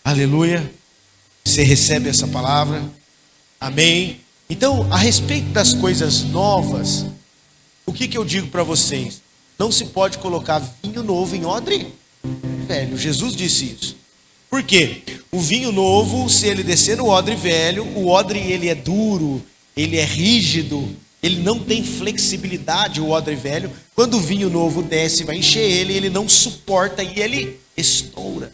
Aleluia. Você recebe essa palavra? Amém. Então, a respeito das coisas novas, o que eu digo para vocês? Não se pode colocar vinho novo em odre velho. Jesus disse isso. Por quê? O vinho novo, se ele descer no odre velho, o odre ele é duro, ele é rígido, ele não tem flexibilidade, o odre velho. Quando o vinho novo desce, vai encher ele não suporta e ele estoura.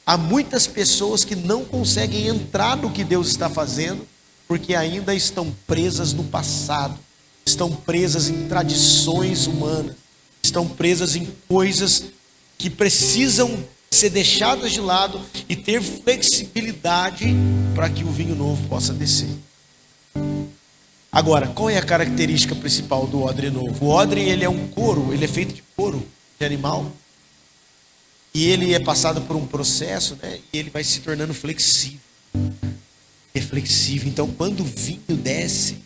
Há muitas pessoas que não conseguem entrar no que Deus está fazendo, porque ainda estão presas no passado, estão presas em tradições humanas, estão presas em coisas que precisam ser deixadas de lado e ter flexibilidade para que o vinho novo possa descer. Agora, qual é a característica principal do odre novo? O odre, ele é um couro, ele é feito de couro de animal. E ele é passado por um processo, né? E ele vai se tornando flexível. É flexível. Então, quando o vinho desce,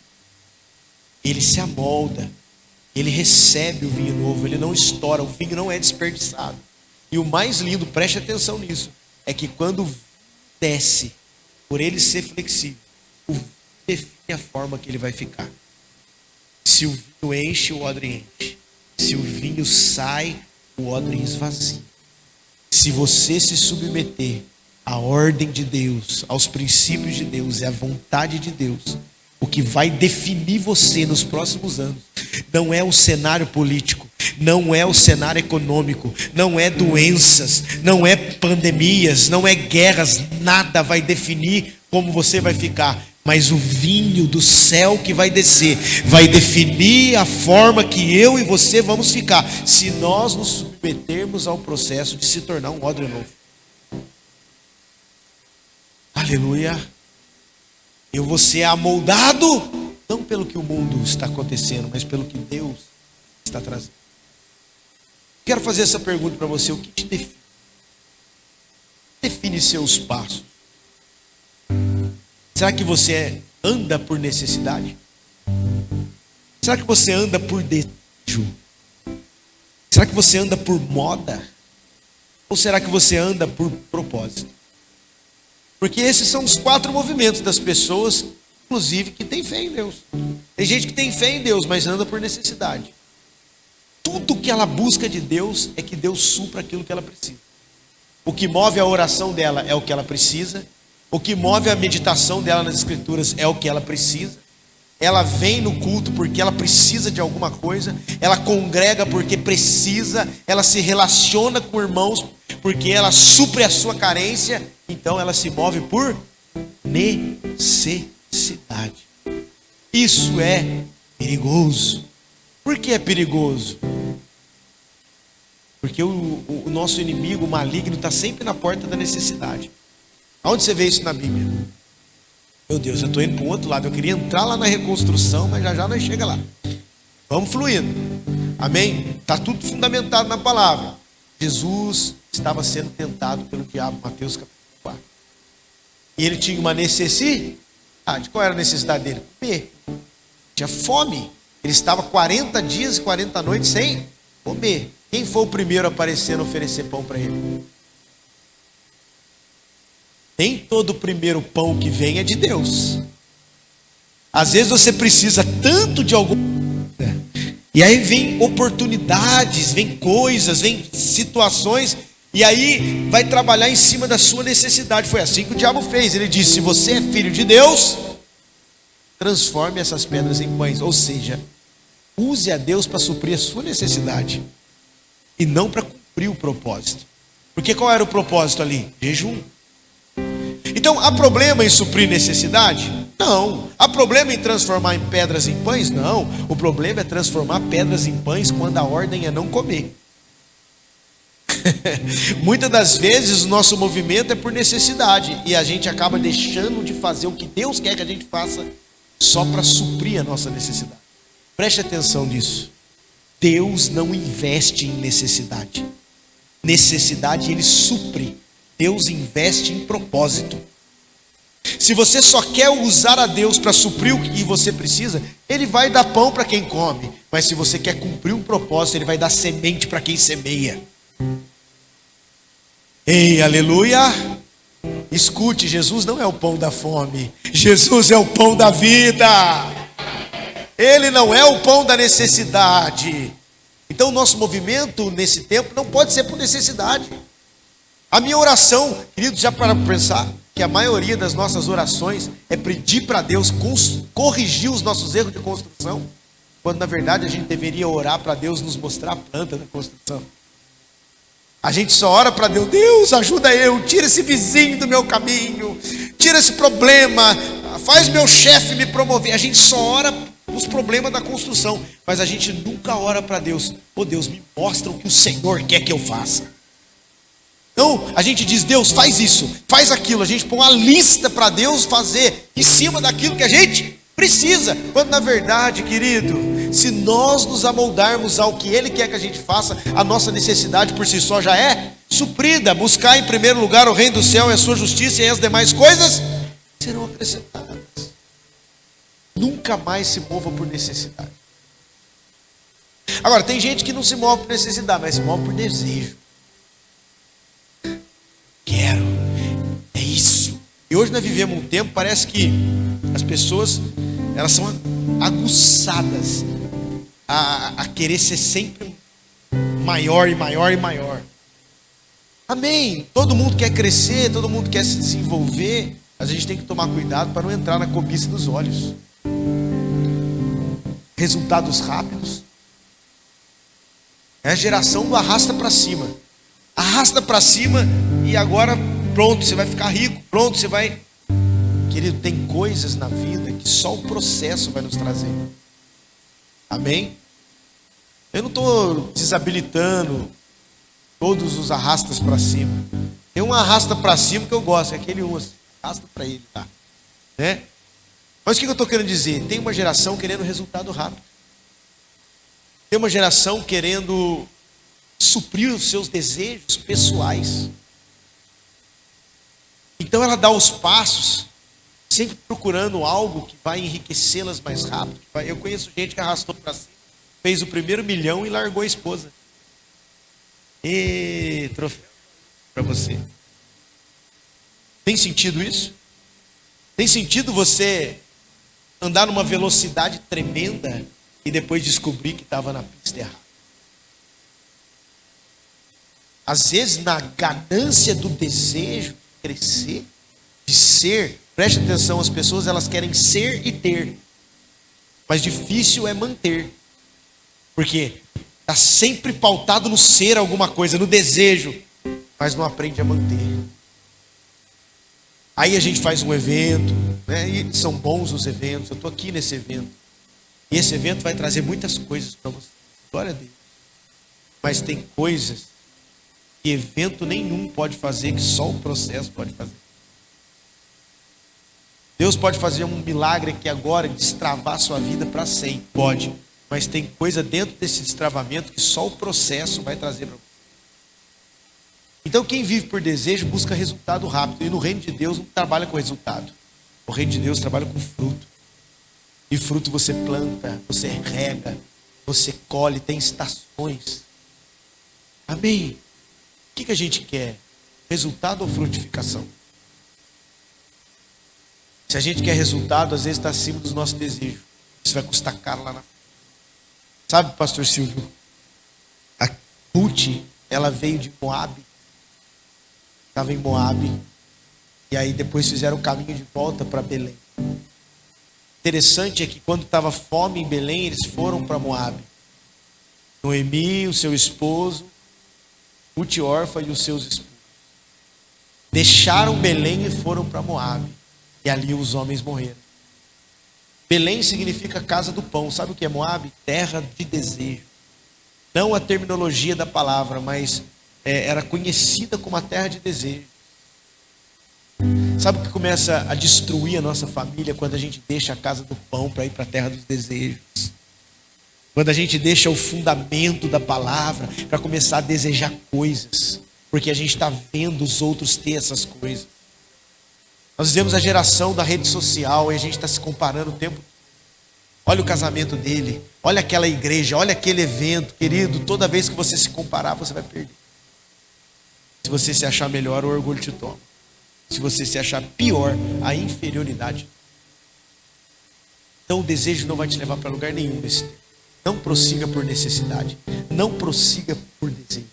ele se amolda. Ele recebe o vinho novo, ele não estoura, o vinho não é desperdiçado. E o mais lindo, preste atenção nisso, é que quando o vinho desce, por ele ser flexível, o vinho define a forma que ele vai ficar. Se o vinho enche, o odre enche. Se o vinho sai, o odre esvazia. Se você se submeter à ordem de Deus, aos princípios de Deus e à vontade de Deus, o que vai definir você nos próximos anos não é o cenário político, não é o cenário econômico, não é doenças, não é pandemias, não é guerras, nada vai definir como você vai ficar. Mas o vinho do céu que vai descer vai definir a forma que eu e você vamos ficar, se nós nos submetermos ao processo de se tornar um odre novo. Aleluia. Eu vou ser amoldado, não pelo que o mundo está acontecendo, mas pelo que Deus está trazendo. Quero fazer essa pergunta para você: o que te define? Define seus passos. Será que você anda por necessidade? Será que você anda por desejo? Será que você anda por moda? Ou será que você anda por propósito? Porque esses são os 4 movimentos das pessoas, inclusive, que têm fé em Deus. Tem gente que tem fé em Deus, mas anda por necessidade. Tudo que ela busca de Deus é que Deus supra aquilo que ela precisa. O que move a oração dela é o que ela precisa. O que move a meditação dela nas escrituras é o que ela precisa. Ela vem no culto porque ela precisa de alguma coisa. Ela congrega porque precisa. Ela se relaciona com irmãos porque ela supre a sua carência. Então ela se move por necessidade. Isso é perigoso. Por que é perigoso? Porque o nosso inimigo maligno está sempre na porta da necessidade. Aonde você vê isso na Bíblia? Meu Deus, eu estou indo para o outro lado. Eu queria entrar lá na reconstrução, mas já nós chega lá. Vamos fluindo. Amém? Está tudo fundamentado na palavra. Jesus estava sendo tentado pelo diabo, Mateus capítulo 4. E ele tinha uma necessidade. Qual era a necessidade dele? Comer. Tinha fome. Ele estava 40 dias e 40 noites sem comer. Quem foi o primeiro a aparecer e oferecer pão para ele? Nem todo o primeiro pão que vem é de Deus. Às vezes você precisa tanto de alguma coisa, e aí vem oportunidades, vem coisas, vem situações, e aí vai trabalhar em cima da sua necessidade. Foi assim que o diabo fez. Ele disse: se você é filho de Deus, transforme essas pedras em pães. Ou seja, use a Deus para suprir a sua necessidade e não para cumprir o propósito. Porque qual era o propósito ali? Jejum. Então, há problema em suprir necessidade? Não. Há problema em transformar em pedras em pães? Não. O problema é transformar pedras em pães quando a ordem é não comer. Muitas das vezes o nosso movimento é por necessidade e a gente acaba deixando de fazer o que Deus quer que a gente faça só para suprir a nossa necessidade. Preste atenção nisso. Deus não investe em necessidade. Necessidade Ele supre. Deus investe em propósito. Se você só quer usar a Deus para suprir o que você precisa, Ele vai dar pão para quem come. Mas se você quer cumprir um propósito, Ele vai dar semente para quem semeia. Ei, aleluia! Escute, Jesus não é o pão da fome. Jesus é o pão da vida. Ele não é o pão da necessidade. Então o nosso movimento nesse tempo não pode ser por necessidade. A minha oração, queridos, já para pensar que a maioria das nossas orações é pedir para Deus corrigir os nossos erros de construção, quando na verdade a gente deveria orar para Deus nos mostrar a planta da construção. A gente só ora para Deus, Deus ajuda eu, tira esse vizinho do meu caminho, tira esse problema, faz meu chefe me promover. A gente só ora os problemas da construção, mas a gente nunca ora para Deus, ô Deus, me mostra o que o Senhor quer que eu faça. Então a gente diz, Deus faz isso, faz aquilo, a gente põe uma lista para Deus fazer em cima daquilo que a gente precisa, quando na verdade, querido, se nós nos amoldarmos ao que Ele quer que a gente faça, a nossa necessidade por si só já é suprida. Buscar em primeiro lugar o reino do céu e a sua justiça, e as demais coisas serão acrescentadas. Nunca mais se mova por necessidade. Agora, tem gente que não se move por necessidade, mas se move por desejo. Quero, é isso. E hoje nós vivemos um tempo, parece que as pessoas, elas são aguçadas a querer ser sempre maior e maior e maior. Amém. Todo mundo quer crescer, todo mundo quer se desenvolver, mas a gente tem que tomar cuidado para não entrar na cobiça dos olhos. Resultados rápidos. É a geração do arrasta para cima. Arrasta para cima e agora pronto, você vai ficar rico, pronto, você vai... Querido, tem coisas na vida que só o processo vai nos trazer. Amém? Eu não estou desabilitando todos os arrastas para cima. Tem um arrasta para cima que eu gosto, é aquele assim, arrasta para ele, tá? Né? Mas o que eu estou querendo dizer? Tem uma geração querendo resultado rápido. Tem uma geração querendo suprir os seus desejos pessoais. Então ela dá os passos, sempre procurando algo que vai enriquecê-las mais rápido. Eu conheço gente que arrastou para cima, fez o primeiro 1 milhão e largou a esposa. E troféu para você. Tem sentido isso? Tem sentido você andar numa velocidade tremenda e depois descobrir que estava na pista errada? Às vezes, na ganância do desejo de crescer, de ser, preste atenção, as pessoas elas querem ser e ter, mas difícil é manter, porque está sempre pautado no ser alguma coisa, no desejo, mas não aprende a manter. Aí a gente faz um evento, né? E são bons os eventos, eu estou aqui nesse evento, e esse evento vai trazer muitas coisas para você, glória a Deus, mas tem coisas que evento nenhum pode fazer, que só o processo pode fazer. Deus pode fazer um milagre aqui agora, destravar a sua vida para sempre, pode, mas tem coisa dentro desse destravamento que só o processo vai trazer para você. Então quem vive por desejo busca resultado rápido, e no reino de Deus não trabalha com resultado, o reino de Deus trabalha com fruto, e fruto você planta, você rega, você colhe, tem estações. Amém? O que a gente quer? Resultado ou frutificação? Se a gente quer resultado, às vezes está acima dos nossos desejos. Isso vai custar caro lá na frente. Sabe, pastor Silvio? A Ruth, ela veio de Moabe. Estava em Moabe. E aí depois fizeram o caminho de volta para Belém. Interessante é que quando estava fome em Belém, eles foram para Moabe. Noemi, o seu esposo, Ruth órfã e os seus esposos. Deixaram Belém e foram para Moabe. E ali os homens morreram. Belém significa casa do pão. Sabe o que é Moabe? Terra de desejo. Não a terminologia da palavra, mas era conhecida como a terra de desejo. Sabe o que começa a destruir a nossa família quando a gente deixa a casa do pão para ir para a terra dos desejos? Quando a gente deixa o fundamento da palavra para começar a desejar coisas, porque a gente está vendo os outros ter essas coisas. Nós vivemos a geração da rede social e a gente está se comparando o tempo. Olha o casamento dele, olha aquela igreja, olha aquele evento, querido. Toda vez que você se comparar, você vai perder. Se você se achar melhor, o orgulho te toma. Se você se achar pior, a inferioridade. Então o desejo não vai te levar para lugar nenhum nesse tempo. Não prossiga por necessidade. Não prossiga por desejo.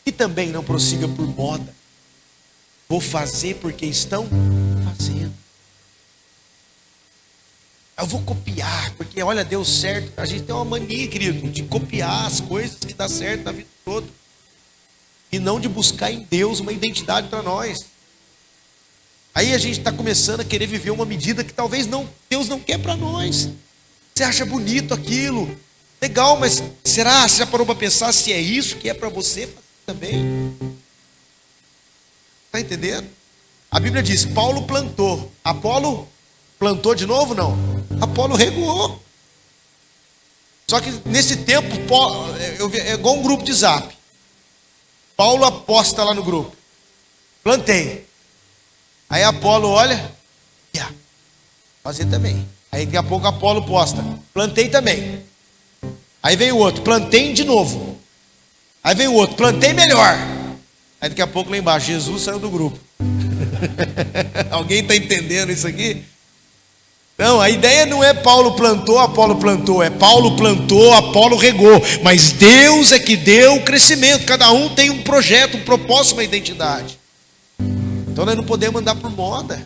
E também não prossiga por moda. Vou fazer porque estão fazendo. Eu vou copiar, porque olha, deu certo. A gente tem uma mania, querido, de copiar as coisas que dá certo na vida toda. E não de buscar em Deus uma identidade para nós. Aí a gente está começando a querer viver uma medida que talvez Deus não quer para nós. Você acha bonito aquilo, legal, mas será? Você já parou para pensar se é isso que é para você fazer também? Está entendendo? A Bíblia diz, Paulo plantou, Apolo plantou de novo? Não. Apolo regou. Só que nesse tempo, é igual um grupo de zap. Paulo aposta lá no grupo. Plantei. Aí Apolo olha, fazer também. Aí daqui a pouco Apolo posta, plantei também. Aí vem o outro, plantei de novo. Aí vem o outro, plantei melhor. Aí daqui a pouco lá embaixo, Jesus saiu do grupo. Alguém está entendendo isso aqui? Não, a ideia não é Paulo plantou, Apolo plantou. É Paulo plantou, Apolo regou. Mas Deus é que deu o crescimento. Cada um tem um projeto, um propósito, uma identidade. Então nós não podemos andar por moda.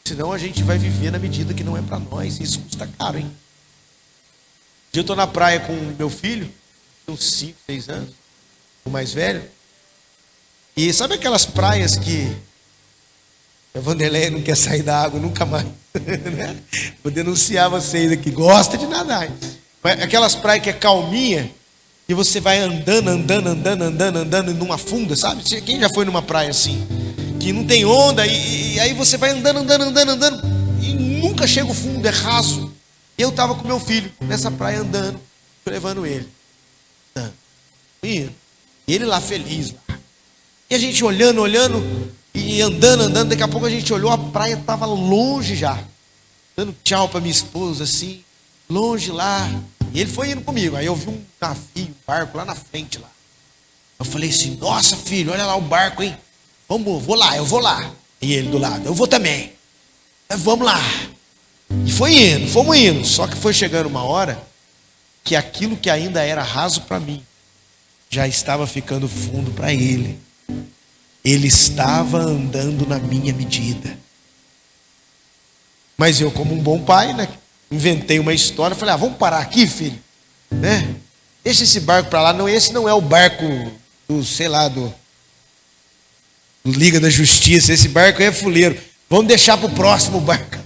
Senão a gente vai viver na medida que não é para nós. Isso custa caro, hein? Eu estou na praia com meu filho, uns 5, 6 anos, o mais velho. E sabe aquelas praias que a Vanderleia não quer sair da água nunca mais? Né? Vou denunciar vocês aqui, gosta de nadar. Aquelas praias que é calminha, e você vai andando numa funda, sabe? Quem já foi numa praia assim? Que não tem onda, e aí você vai andando, e nunca chega o fundo, é raso. Eu estava com meu filho nessa praia andando, levando ele. E ele lá feliz. E a gente olhando, e andando, daqui a pouco a gente olhou, a praia estava longe já. Dando tchau para minha esposa, assim, longe lá. E ele foi indo comigo. Aí eu vi um navio, um barco lá na frente lá. Eu falei assim, nossa filho, olha lá o barco, hein? Eu vou lá. E ele do lado, eu vou também. Vamos lá. E fomos indo. Só que foi chegando uma hora que aquilo que ainda era raso para mim, já estava ficando fundo para ele. Ele estava andando na minha medida. Mas eu, como um bom pai, né, inventei uma história. Falei, vamos parar aqui, filho, né? Deixa esse barco para lá. Não, esse não é o barco do, sei lá, do Liga da Justiça. Esse barco aí é fuleiro. Vamos deixar para o próximo barco,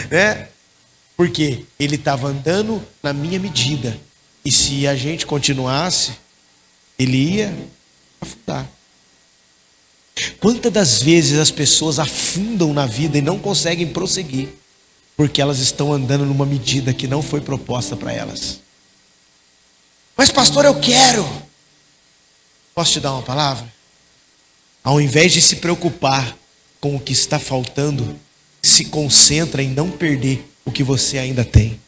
né? Porque ele estava andando na minha medida. E se a gente continuasse, ele ia afundar. Quantas das vezes as pessoas afundam na vida e não conseguem prosseguir, porque elas estão andando numa medida que não foi proposta para elas. Mas pastor, eu quero. Posso te dar uma palavra? Ao invés de se preocupar com o que está faltando, se concentra em não perder o que você ainda tem.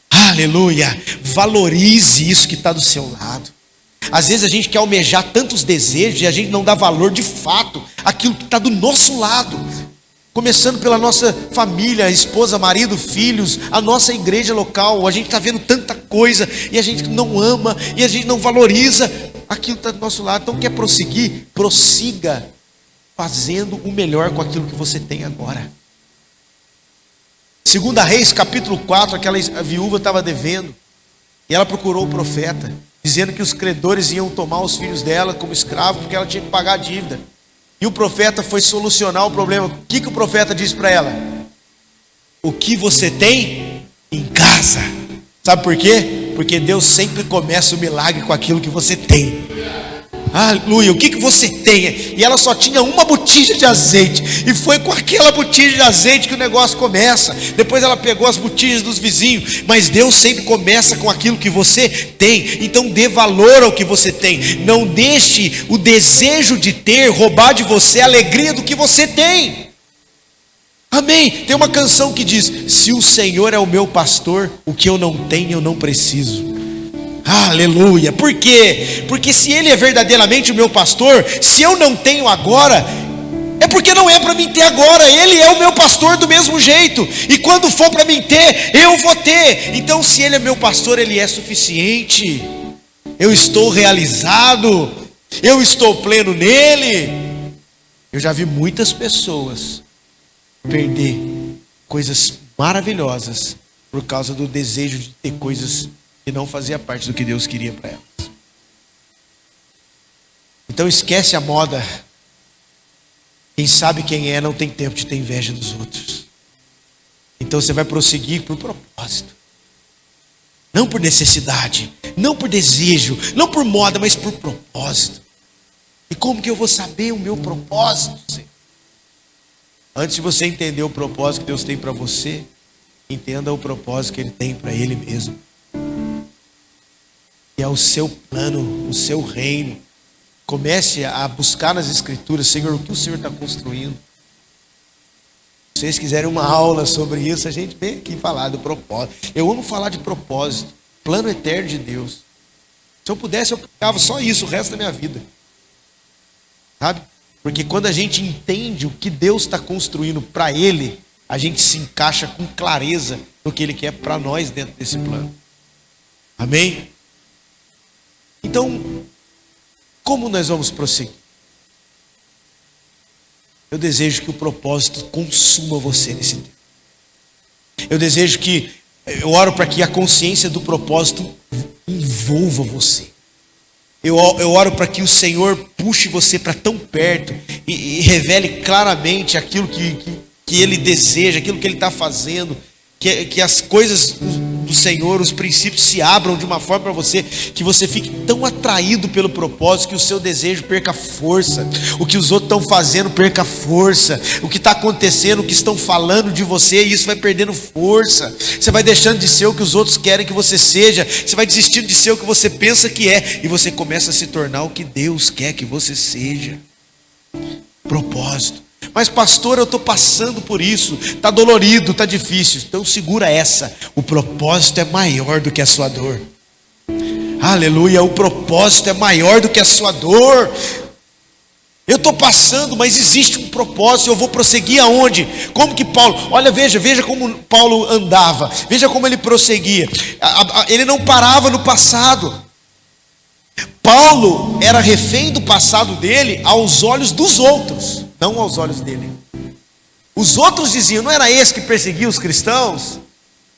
Aleluia! Valorize isso que está do seu lado. Às vezes a gente quer almejar tantos desejos e a gente não dá valor de fato àquilo que está do nosso lado. Começando pela nossa família, esposa, marido, filhos, a nossa igreja local. A gente está vendo tanta coisa e a gente não ama e a gente não valoriza aquilo que está do nosso lado. Então quer prosseguir? Prossiga fazendo o melhor com aquilo que você tem agora. 2 Reis capítulo 4, aquela viúva estava devendo e ela procurou o profeta, dizendo que os credores iam tomar os filhos dela como escravos porque ela tinha que pagar a dívida. E o profeta foi solucionar o problema. O que o profeta disse para ela? O que você tem em casa. Sabe por quê? Porque Deus sempre começa o milagre com aquilo que você tem. Aleluia, o que você tem? E ela só tinha uma botija de azeite, e foi com aquela botija de azeite que o negócio começa. Depois ela pegou as botijas dos vizinhos, mas Deus sempre começa com aquilo que você tem. Então dê valor ao que você tem. Não deixe o desejo de ter roubar de você a alegria do que você tem. Amém? Tem uma canção que diz: se o Senhor é o meu pastor, o que eu não tenho eu não preciso. Aleluia. Por quê? Porque se Ele é verdadeiramente o meu pastor, se eu não tenho agora, é porque não é para mim ter agora. Ele é o meu pastor do mesmo jeito, e quando for para mim ter, eu vou ter. Então se Ele é meu pastor, Ele é suficiente. Eu estou realizado, eu estou pleno nele. Eu já vi muitas pessoas perder coisas maravilhosas por causa do desejo de ter coisas que não fazia parte do que Deus queria para elas. Então esquece a moda. Quem sabe quem é não tem tempo de ter inveja dos outros. Então você vai prosseguir por propósito. Não por necessidade, não por desejo, não por moda, mas por propósito. E como que eu vou saber o meu propósito, Senhor? Antes de você entender o propósito que Deus tem para você, entenda o propósito que Ele tem para Ele mesmo. E é o seu plano, o seu reino. Comece a buscar nas Escrituras, Senhor, o que o Senhor está construindo. Se vocês quiserem uma aula sobre isso, a gente vem aqui falar do propósito. Eu amo falar de propósito, plano eterno de Deus. Se eu pudesse, eu ficava só isso o resto da minha vida. Sabe? Porque quando a gente entende o que Deus está construindo para Ele, a gente se encaixa com clareza no que Ele quer para nós dentro desse plano. Amém? Então, como nós vamos prosseguir? Eu desejo que o propósito consuma você nesse tempo. Eu oro para que a consciência do propósito envolva você. Eu oro para que o Senhor puxe você para tão perto e revele claramente aquilo que Ele deseja, aquilo que Ele está fazendo, que as coisas do Senhor, os princípios se abram de uma forma para você, que você fique tão atraído pelo propósito, que o seu desejo perca força, o que os outros estão fazendo perca força, o que está acontecendo, o que estão falando de você, e isso vai perdendo força. Você vai deixando de ser o que os outros querem que você seja, você vai desistindo de ser o que você pensa que é, e você começa a se tornar o que Deus quer que você seja. Propósito. Mas pastor, eu estou passando por isso, está dolorido, está difícil. Então segura essa, o propósito é maior do que a sua dor. Aleluia, o propósito é maior do que a sua dor. Eu estou passando, mas existe um propósito, eu vou prosseguir aonde? Como que Paulo, olha, veja como Paulo andava, veja como ele prosseguia. Ele não parava no passado. Paulo era refém do passado dele aos olhos dos outros, não aos olhos dele. Os outros diziam, não era esse que perseguia os cristãos?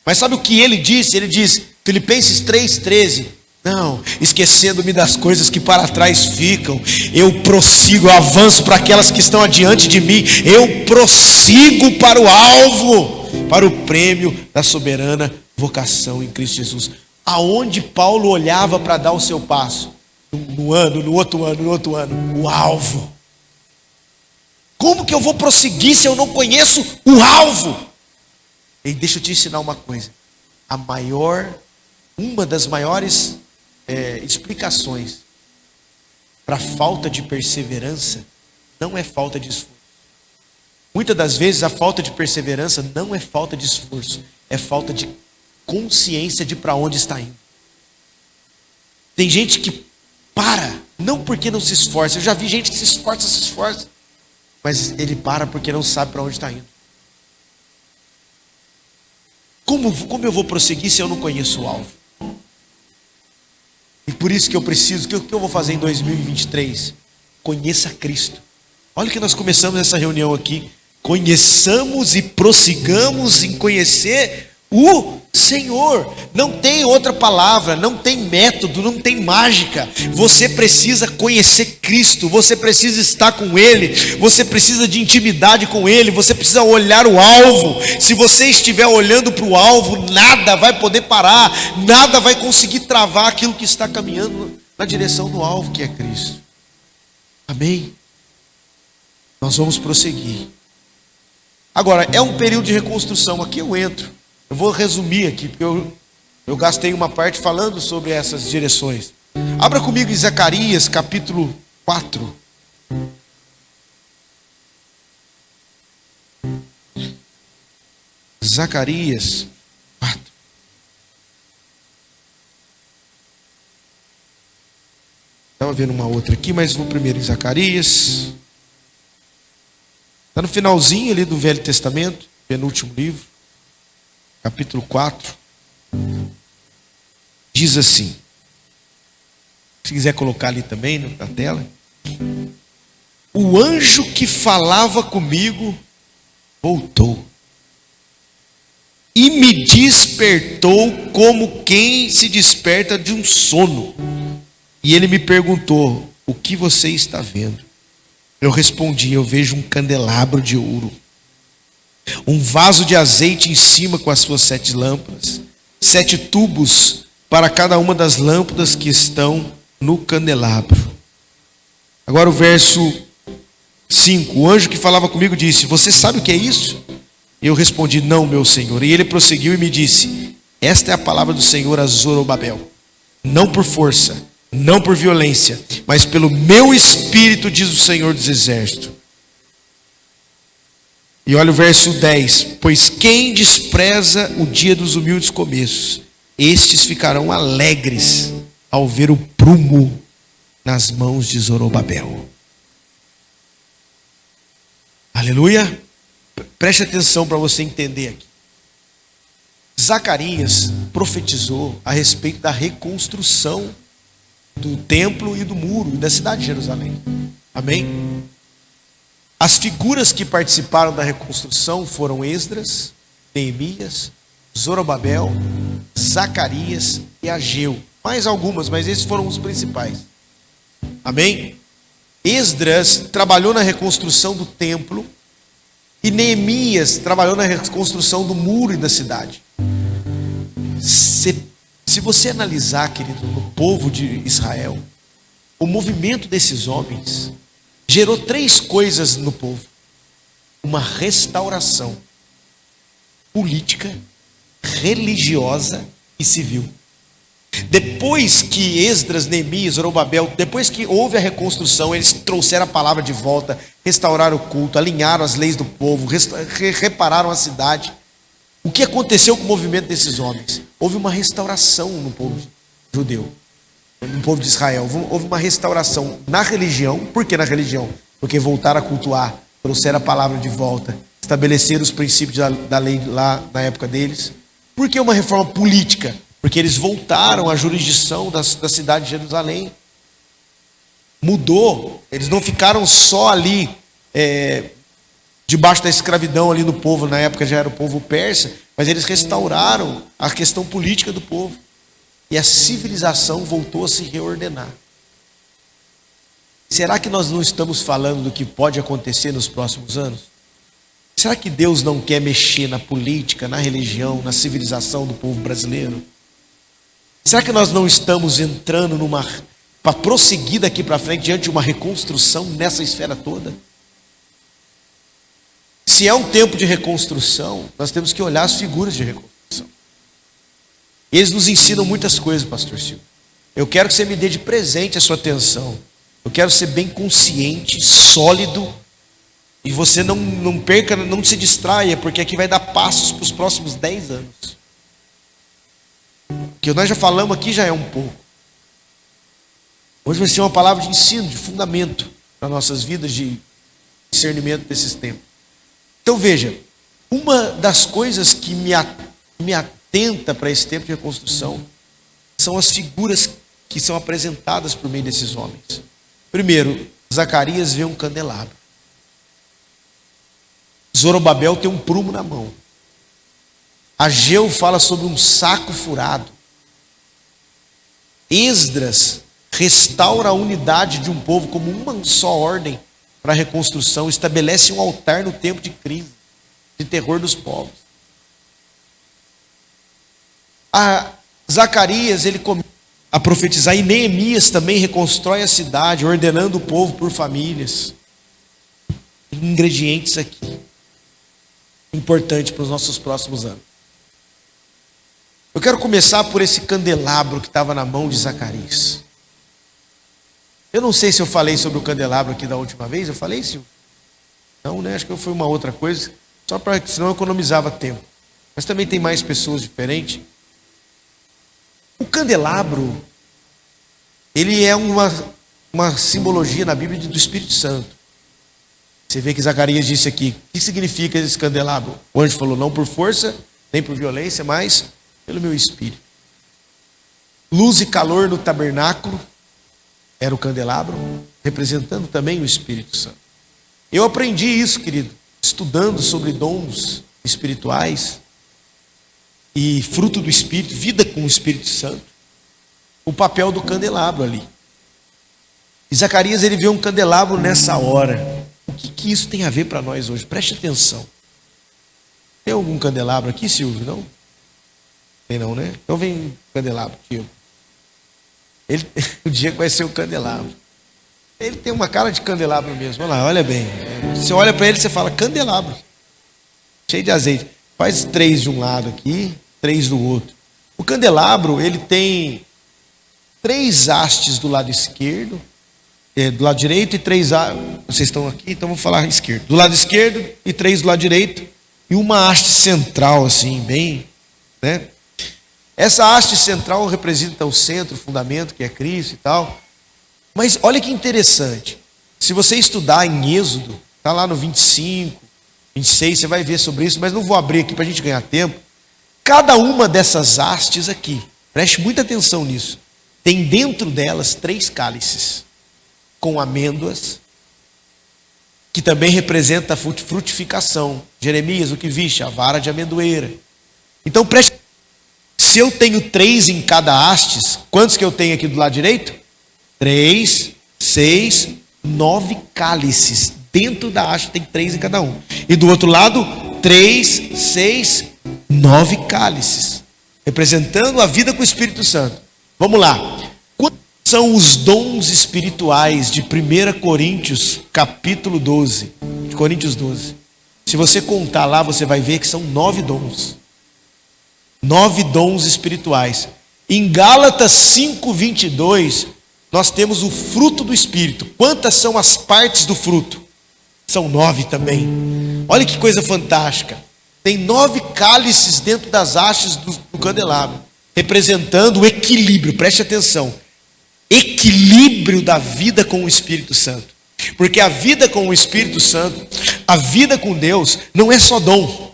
Mas sabe o que ele disse? Ele diz, Filipenses 3,13, não, esquecendo-me das coisas que para trás ficam, eu prossigo, eu avanço para aquelas que estão adiante de mim, eu prossigo para o alvo, para o prêmio da soberana vocação em Cristo Jesus. Aonde Paulo olhava para dar o seu passo? No outro ano, o alvo. Como que eu vou prosseguir se eu não conheço o alvo? E deixa eu te ensinar uma coisa. Uma das maiores explicações para a falta de perseverança não é falta de esforço. Muitas das vezes a falta de perseverança não é falta de esforço, é falta de consciência de para onde está indo. Tem gente que para, não porque não se esforça. Eu já vi gente que se esforça, mas ele para porque não sabe para onde está indo. Como eu vou prosseguir se eu não conheço o alvo? E por isso que eu preciso, o que eu vou fazer em 2023? Conheça Cristo. Olha que nós começamos essa reunião aqui. Conheçamos e prossigamos em conhecer o Senhor. Não tem outra palavra, não tem método, não tem mágica. Você precisa conhecer Cristo, você precisa estar com Ele, você precisa de intimidade com Ele, você precisa olhar o alvo. Se você estiver olhando para o alvo, nada vai poder parar, nada vai conseguir travar aquilo que está caminhando na direção do alvo, que é Cristo. Amém? Nós vamos prosseguir. Agora, é um período de reconstrução, aqui eu entro. Eu vou resumir aqui, porque eu gastei uma parte falando sobre essas direções. Abra comigo em Zacarias, capítulo 4. Zacarias 4. Estava vendo uma outra aqui, mas vou primeiro em Zacarias. Está no finalzinho ali do Velho Testamento, penúltimo livro. Capítulo 4, diz assim, se quiser colocar ali também na tela: o anjo que falava comigo voltou e me despertou como quem se desperta de um sono. E ele me perguntou: o que você está vendo? Eu respondi: eu vejo um candelabro de ouro, um vaso de azeite em cima com as suas 7 lâmpadas, 7 tubos para cada uma das lâmpadas que estão no candelabro. Agora o verso 5. O anjo que falava comigo disse: você sabe o que é isso? Eu respondi: não, meu senhor. E ele prosseguiu e me disse: esta é a palavra do Senhor a Zorobabel. Não por força, não por violência, mas pelo meu espírito, diz o Senhor dos exércitos. E olha o verso 10. Pois quem despreza o dia dos humildes começos, estes ficarão alegres ao ver o prumo nas mãos de Zorobabel. Aleluia. Preste atenção para você entender aqui. Zacarias profetizou a respeito da reconstrução do templo e do muro e da cidade de Jerusalém. Amém? As figuras que participaram da reconstrução foram Esdras, Neemias, Zorobabel, Zacarias e Ageu. Mais algumas, mas esses foram os principais. Amém? Esdras trabalhou na reconstrução do templo e Neemias trabalhou na reconstrução do muro e da cidade. Se você analisar, querido, no povo de Israel, o movimento desses homens gerou 3 coisas no povo: uma restauração política, religiosa e civil. Depois que Esdras, Neemias, Zorobabel, depois que houve a reconstrução, eles trouxeram a palavra de volta, restauraram o culto, alinharam as leis do povo, repararam a cidade. O que aconteceu com o movimento desses homens? Houve uma restauração no povo judeu, no povo de Israel. Houve uma restauração na religião. Por que na religião? Porque voltaram a cultuar, trouxeram a palavra de volta, estabeleceram os princípios da lei lá na época deles. Por que uma reforma política? Porque eles voltaram à jurisdição da cidade de Jerusalém. Mudou. Eles não ficaram só ali, debaixo da escravidão ali no povo. Na época já era o povo persa. Mas eles restauraram a questão política do povo. E a civilização voltou a se reordenar. Será que nós não estamos falando do que pode acontecer nos próximos anos? Será que Deus não quer mexer na política, na religião, na civilização do povo brasileiro? Será que nós não estamos entrando para prosseguir daqui para frente diante de uma reconstrução nessa esfera toda? Se é um tempo de reconstrução, nós temos que olhar as figuras de reconstrução. Eles nos ensinam muitas coisas, pastor Silvio. Eu quero que você me dê de presente a sua atenção. Eu quero ser bem consciente, sólido, e você não perca, não se distraia, porque aqui vai dar passos para os próximos 10 anos. O que nós já falamos aqui já é um pouco. Hoje vai ser uma palavra de ensino, de fundamento para nossas vidas, de discernimento desses tempos. Então veja, uma das coisas que me atenta para esse tempo de reconstrução são as figuras que são apresentadas por meio desses homens. Primeiro, Zacarias vê um candelabro. Zorobabel tem um prumo na mão. Ageu fala sobre um saco furado. Esdras restaura a unidade de um povo como uma só ordem para a reconstrução. Estabelece um altar no tempo de crise, de terror dos povos. Zacarias, ele começa a profetizar, e Neemias também reconstrói a cidade, ordenando o povo por famílias. Tem ingredientes aqui importante para os nossos próximos anos. Eu quero começar por esse candelabro que estava na mão de Zacarias. Eu não sei se eu falei sobre o candelabro aqui da última vez. Eu falei, Silvio? Não, né? Acho que foi uma outra coisa. Só para, senão eu economizava tempo. Mas também tem mais pessoas diferentes. O candelabro, ele é uma simbologia na Bíblia do Espírito Santo. Você vê que Zacarias disse aqui, o que significa esse candelabro? O anjo falou, não por força, nem por violência, mas pelo meu espírito. Luz e calor no tabernáculo era o candelabro, representando também o Espírito Santo. Eu aprendi isso, querido, estudando sobre dons espirituais e fruto do Espírito, vida com o Espírito Santo, o papel do candelabro ali. E Zacarias, ele vê um candelabro nessa hora. O que isso tem a ver para nós hoje? Preste atenção. Tem algum candelabro aqui, Silvio? Não? Tem não, né? Então vem candelabro, Diego. O Diego vai ser o candelabro. Ele tem uma cara de candelabro mesmo. Olha lá, olha bem. Você olha para ele e você fala, candelabro. Cheio de azeite. Faz 3 de um lado aqui, 3 do outro. O candelabro, ele tem 3 hastes do lado esquerdo, do lado direito e 3 hastes. Vocês estão aqui, então vou falar esquerdo. Do lado esquerdo e 3 do lado direito. E uma haste central, assim, bem, né? Essa haste central representa o centro, o fundamento, que é Cristo e tal. Mas olha que interessante. Se você estudar em Êxodo, está lá no 25, 26, você vai ver sobre isso, mas não vou abrir aqui para a gente ganhar tempo. Cada uma dessas hastes aqui, preste muita atenção nisso, tem dentro delas 3 cálices, com amêndoas, que também representa a frutificação. Jeremias, o que viste? A vara de amendoeira. Então preste. Se eu tenho 3 em cada hastes, quantos que eu tenho aqui do lado direito? 3, 6, 9 cálices. Dentro da haste tem 3 em cada um. E do outro lado, 3, 6, 9 cálices. Representando a vida com o Espírito Santo. Vamos lá. Quantos são os dons espirituais de 1 Coríntios, capítulo 12? De Coríntios 12. Se você contar lá, você vai ver que são 9 dons. 9 dons espirituais. Em Gálatas 5:22, nós temos o fruto do Espírito. Quantas são as partes do fruto? São 9 também. Olha que coisa fantástica. Tem 9 cálices dentro das hastes do candelabro, representando o equilíbrio. Preste atenção. Equilíbrio da vida com o Espírito Santo. Porque a vida com o Espírito Santo, a vida com Deus, não é só dom.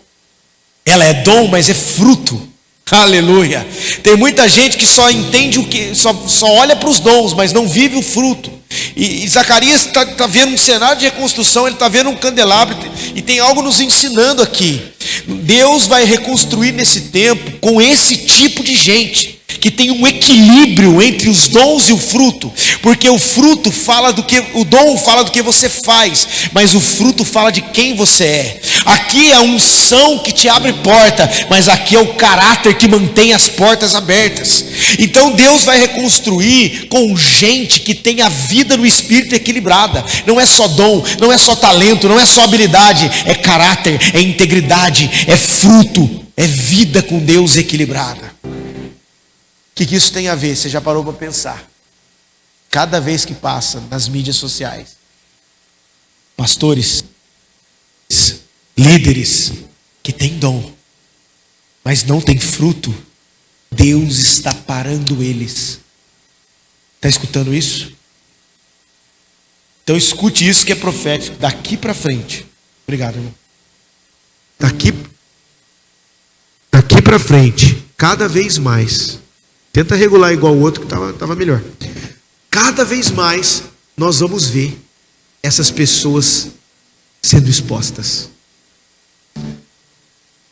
Ela é dom, mas é fruto. Aleluia. Tem muita gente que só entende o que, só olha para os dons, mas não vive o fruto. E Zacarias está vendo um cenário de reconstrução, ele está vendo um candelabro, e tem algo nos ensinando aqui. Deus vai reconstruir nesse tempo com esse tipo de gente, que tem um equilíbrio entre os dons e o fruto, porque o fruto fala do que, o dom fala do que você faz, mas o fruto fala de quem você é. Aqui é a unção que te abre porta, mas aqui é o caráter que mantém as portas abertas. Então Deus vai reconstruir com gente que tem a vida no Espírito equilibrada. Não é só dom, não é só talento, não é só habilidade, é caráter, é integridade, é fruto, é vida com Deus equilibrada. O que isso tem a ver? Você já parou para pensar? Cada vez que passa nas mídias sociais, pastores, líderes que têm dom, mas não têm fruto, Deus está parando eles. Está escutando isso? Então escute isso que é profético. Daqui para frente. Obrigado, irmão. Daqui para frente, cada vez mais. Tenta regular igual o outro que estava melhor. Cada vez mais nós vamos ver essas pessoas sendo expostas.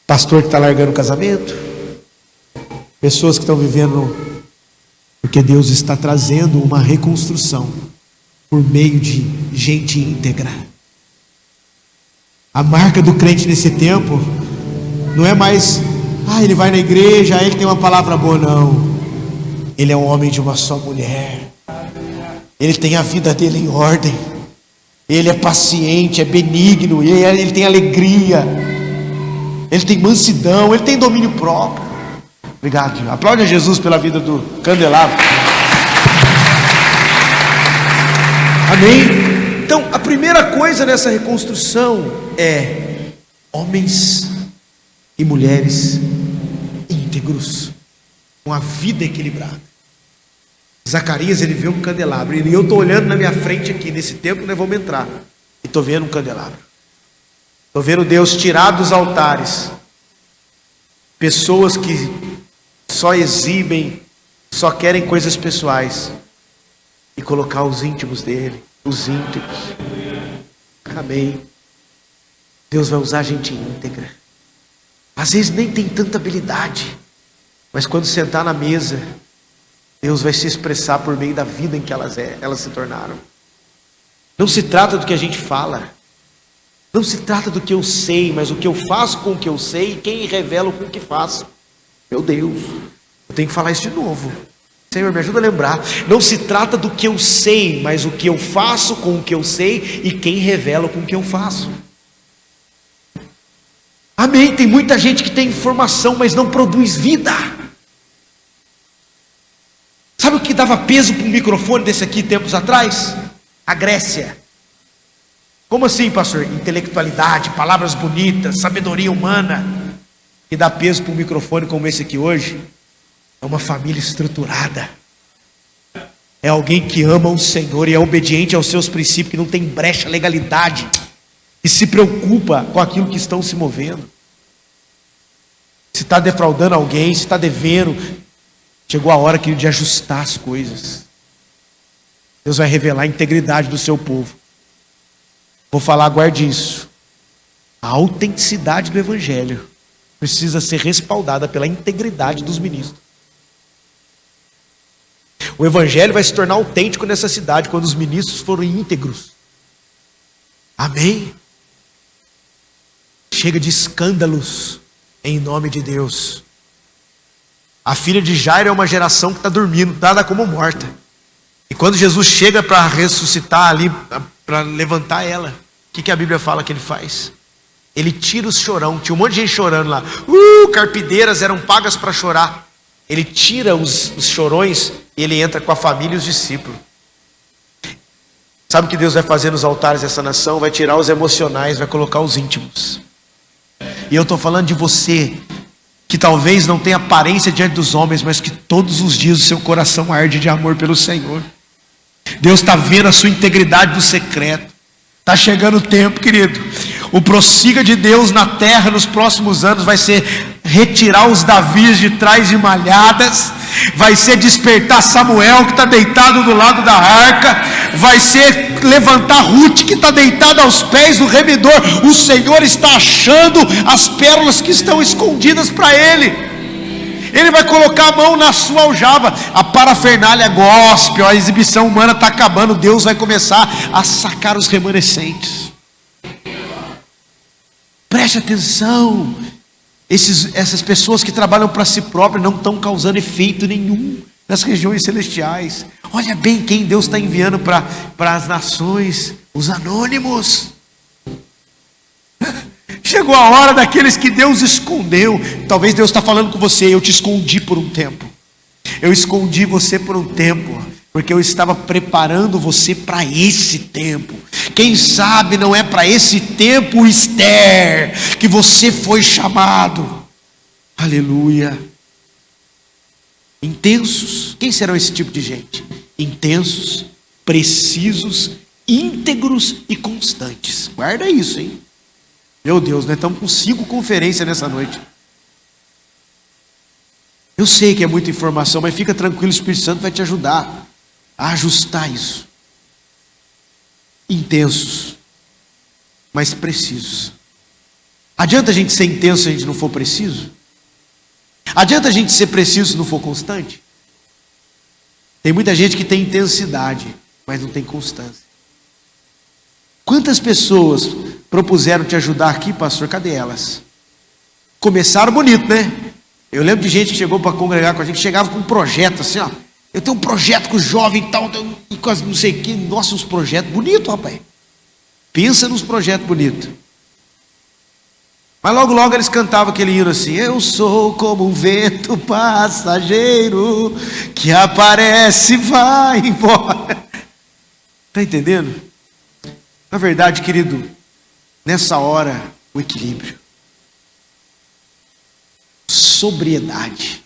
Pastor que está largando o casamento. Pessoas que estão vivendo, porque Deus está trazendo uma reconstrução por meio de gente íntegra. A marca do crente nesse tempo não é mais, ele vai na igreja, ele tem uma palavra boa, não. Ele é um homem de uma só mulher. Ele tem a vida dele em ordem. Ele é paciente, é benigno, ele tem alegria. Ele tem mansidão, ele tem domínio próprio. Obrigado. Aplaude a Jesus pela vida do candelabro. Amém? Então, a primeira coisa nessa reconstrução é homens e mulheres íntegros, com a vida equilibrada. Zacarias, ele vê um candelabro, e eu estou olhando na minha frente aqui, nesse tempo nós vamos entrar, e estou vendo um candelabro. Estou vendo Deus tirar dos altares pessoas que só exibem, só querem coisas pessoais, e colocar os íntimos dele, os íntegros. Amém. Deus vai usar gente íntegra. Às vezes nem tem tanta habilidade, mas quando sentar na mesa, Deus vai se expressar por meio da vida em que elas se tornaram. Não se trata do que a gente fala, não se trata do que eu sei, mas o que eu faço com o que eu sei e quem revela com o que faço. Meu Deus, eu tenho que falar isso de novo. Senhor, me ajuda a lembrar. Não se trata do que eu sei, mas o que eu faço com o que eu sei e quem revela com o que eu faço. Amém. Tem muita gente que tem informação, mas não produz vida. Sabe o que dava peso para um microfone desse aqui tempos atrás? A Grécia. Como assim, pastor? Intelectualidade, palavras bonitas, sabedoria humana. E dá peso para um microfone como esse aqui hoje? É uma família estruturada. É alguém que ama o Senhor e é obediente aos seus princípios, que não tem brecha, legalidade, e se preocupa com aquilo que estão se movendo. Se está defraudando alguém, se está devendo, chegou a hora, querido, de ajustar as coisas. Deus vai revelar a integridade do seu povo. Vou falar, guarde isso. A autenticidade do Evangelho precisa ser respaldada pela integridade dos ministros. O Evangelho vai se tornar autêntico nessa cidade quando os ministros forem íntegros. Amém? Chega de escândalos em nome de Deus. A filha de Jairo é uma geração que está dormindo, dada como morta. E quando Jesus chega para ressuscitar ali, para levantar ela, o que a Bíblia fala que ele faz? Ele tira os chorão. Tinha um monte de gente chorando lá. Carpideiras eram pagas para chorar. Ele tira os chorões e ele entra com a família e os discípulos. Sabe o que Deus vai fazer nos altares dessa nação? Vai tirar os emocionais, vai colocar os íntimos. E eu estou falando de você, que talvez não tenha aparência diante dos homens, mas que todos os dias o seu coração arde de amor pelo Senhor. Deus está vendo a sua integridade no secreto. Está chegando o tempo, querido. O prossiga de Deus na terra nos próximos anos vai ser retirar os Davis de trás de malhadas, vai ser despertar Samuel que está deitado do lado da arca, vai ser levantar Ruth que está deitada aos pés do remidor. O Senhor está achando as pérolas que estão escondidas para Ele. Ele vai colocar a mão na sua aljava. A parafernália gospel, a exibição humana está acabando. Deus vai começar a sacar os remanescentes. Preste atenção. Essas pessoas que trabalham para si próprias não estão causando efeito nenhum nas regiões celestiais. Olha bem quem Deus está enviando para as nações: os anônimos. Chegou a hora daqueles que Deus escondeu. Talvez Deus está falando com você: eu te escondi por um tempo. Eu escondi você por um tempo, porque eu estava preparando você para esse tempo. Quem sabe não é para esse tempo, Esther, que você foi chamado. Aleluia. Intensos. Quem serão esse tipo de gente? Intensos, precisos, íntegros e constantes. Guarda isso, hein? Meu Deus, nós estamos com 5 conferências nessa noite. Eu sei que é muita informação, mas fica tranquilo, o Espírito Santo vai te ajudar a ajustar isso. Intensos, mas precisos. Adianta a gente ser intenso se a gente não for preciso? Adianta a gente ser preciso se não for constante? Tem muita gente que tem intensidade, mas não tem constância. Quantas pessoas propuseram te ajudar aqui, pastor? Cadê elas? Começaram bonito, né? Eu lembro de gente que chegou para congregar com a gente, chegava com um projeto assim, ó. Eu tenho um projeto com o jovem e tal, e com não sei o que. Nossa, uns projetos bonitos, rapaz. Pensa nos projetos bonitos. Mas logo, logo eles cantavam aquele hino assim: eu sou como um vento passageiro que aparece e vai embora. Está entendendo? Na verdade, querido, nessa hora, o equilíbrio, sobriedade,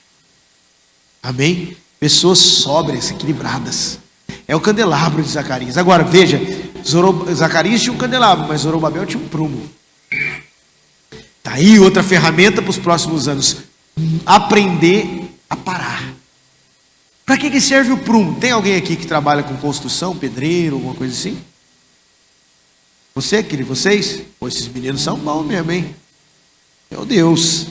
amém? Pessoas sóbrias, equilibradas, é o candelabro de Zacarias. Agora veja, Zacarias tinha um candelabro, mas Zorobabel tinha um prumo. Está aí outra ferramenta para os próximos anos: aprender a parar. Para que serve o prumo? Tem alguém aqui que trabalha com construção, pedreiro, alguma coisa assim? Você, querido, vocês? Pô, esses meninos são bons mesmo, hein? Meu Deus.